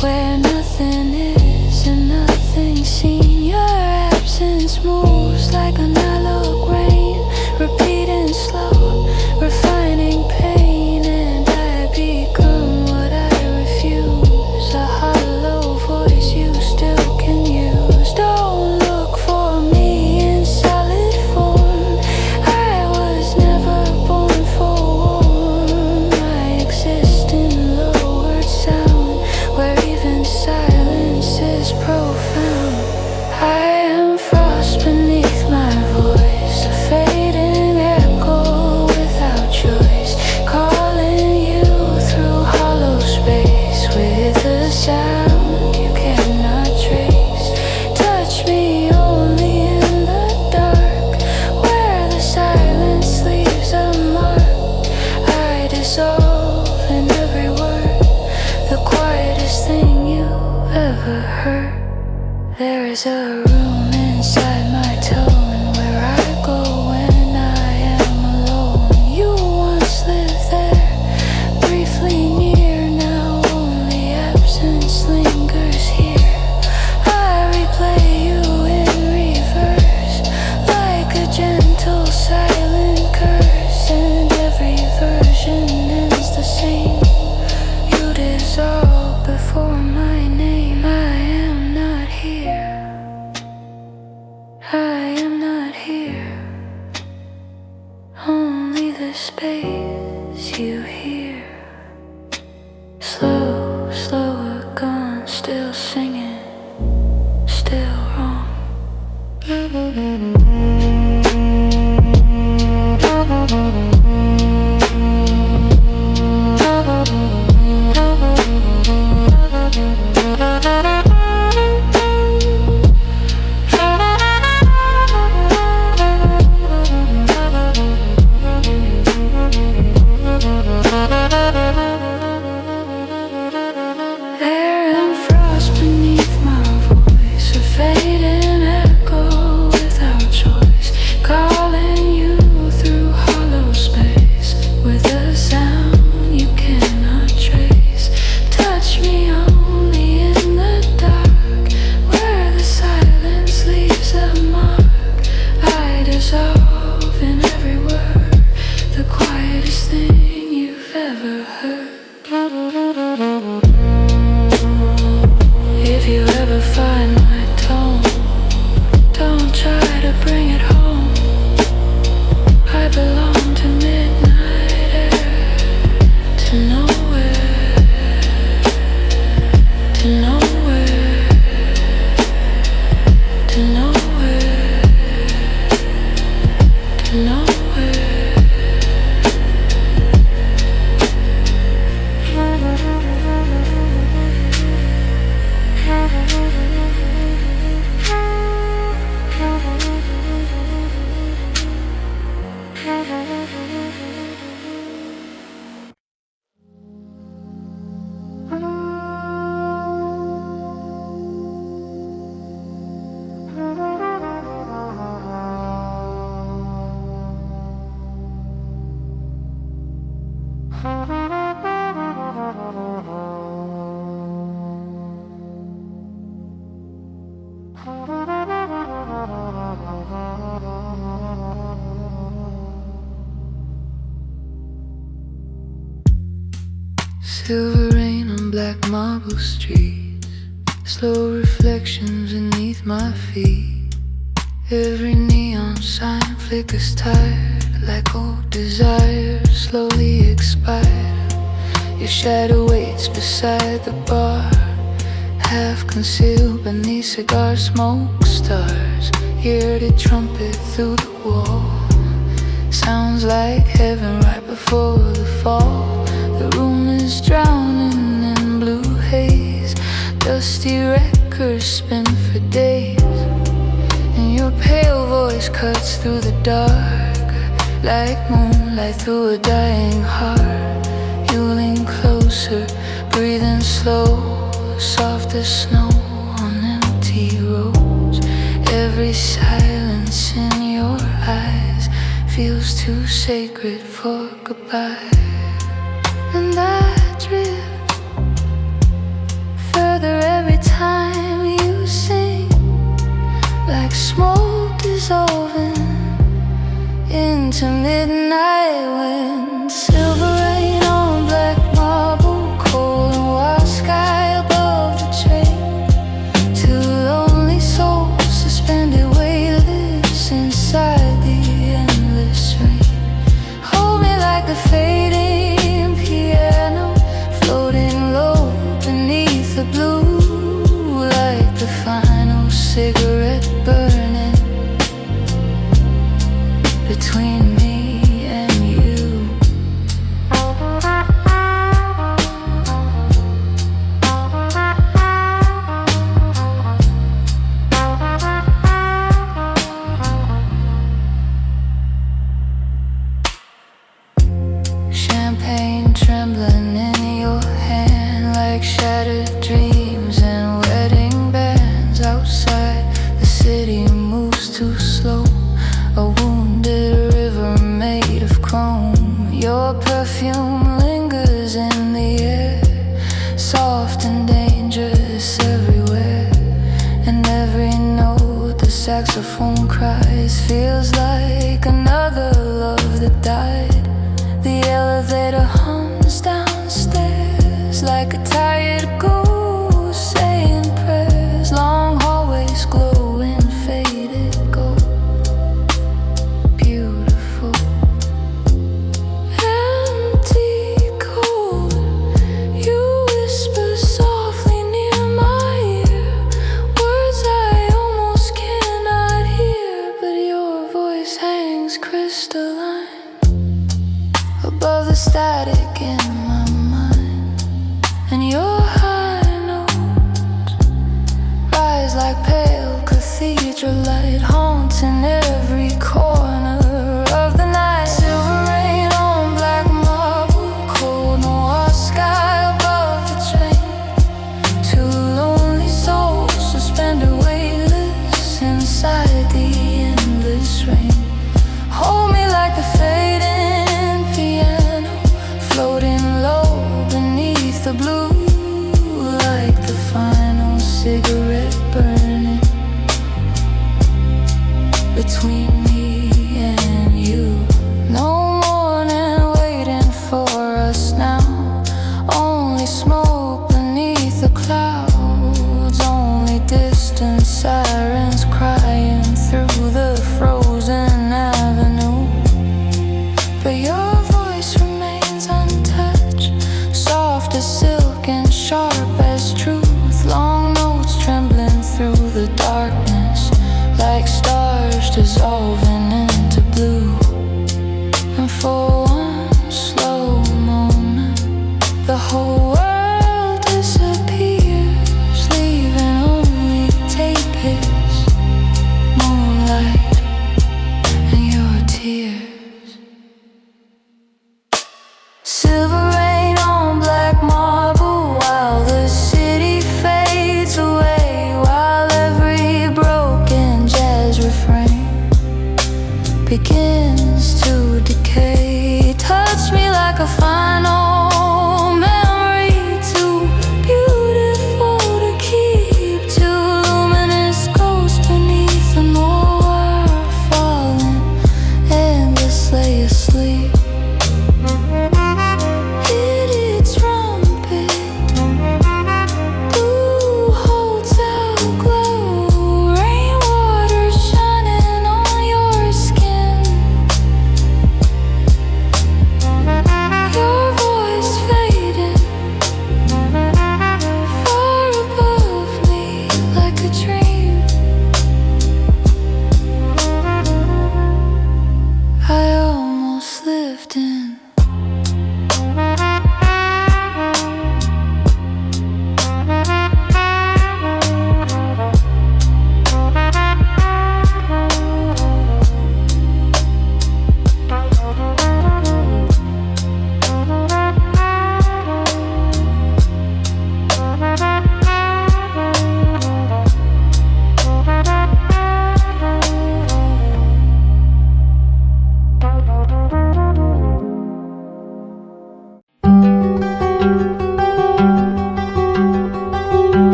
where nothing is and nothing's seen. Your absence moves like an analog rain, repeating slow, refining pain. And I become what I refuse, a hollow voice you still can use. Don't look for me in solid form, I was never born for warm. I exist in lowered sound, where even silence is profound. I am frost beneath my voice, a fading echo without choice, calling you through hollow space with a sound you cannot trace. Touch me only in the dark, where the silence leaves a mark. I dissolve in every word, the quietest thing you've ever heard. There is a room inside my tone, where I go when I am alone. You once lived there, briefly near, now only absence lingers here. I replay you in reverse, like a gentle silent curse, and every version ends the same. You dissolve before my name. I am not here, I am not here, only the space you hear. Slow, slower gone, still singing, still wrong. There am frost beneath my voice, a fading echo without choice. Silver rain on black marble streets, slow reflections beneath my feet. Every neon sign flickers tired, like old desires slowly expired. Your shadow waits beside the bar, half concealed beneath cigar smoke stars. Hear the trumpet through the wall, sounds like heaven right before the fall. The room is drowning in blue haze, dusty records spin for days, and your pale voice cuts through the dark, like moonlight through a dying heart. You lean closer, breathing slow, soft as snow on empty roads. Every silence in your eyes feels too sacred for goodbye. And I drift further every time you sing, like smoke dissolving into midnight wind. Silver rain on black marble, cold and wild sky above the train. Two lonely souls suspended weightless inside the endless rain. Hold me like the fading piano, floating low beneath the blue, like the final cigarette burning between me and you. Champagne trembling in your hand, like shattered dreams and wedding bands. Outside, the city moves too slow, a wounded river made of chrome. Your perfume lingers in the air, soft and dangerous everywhere. And every note the saxophone cries feels like another love that died. The elevator hums downstairs like a tired ghost saying prayers. Long hallways glow in faded gold, beautiful, empty, cold. You whisper softly near my ear, words I almost cannot hear, but your voice hangs crystalline above the static in my mind. And your high notes rise like pale cathedral light, haunting every corner of the night. Silver rain on black marble, cold noir sky above the train. Two lonely souls suspended weightless inside the endless rain. Hold me like the fading piano, floating low beneath the blue, like the final cigarette burning between me and you. No morning waiting for us now, only smoke beneath the clouds, only distant sirens crying through the frozen avenue. But your voice remains untouched, soft as silk and sharp as truth. Long notes trembling through the darkness, like stars dissolving into blue. And for one slow moment, the whole world disappears, leaving only tape's moonlight and your tears. Silver rain on black marble, while the city fades away, while every broken jazz refrain begins to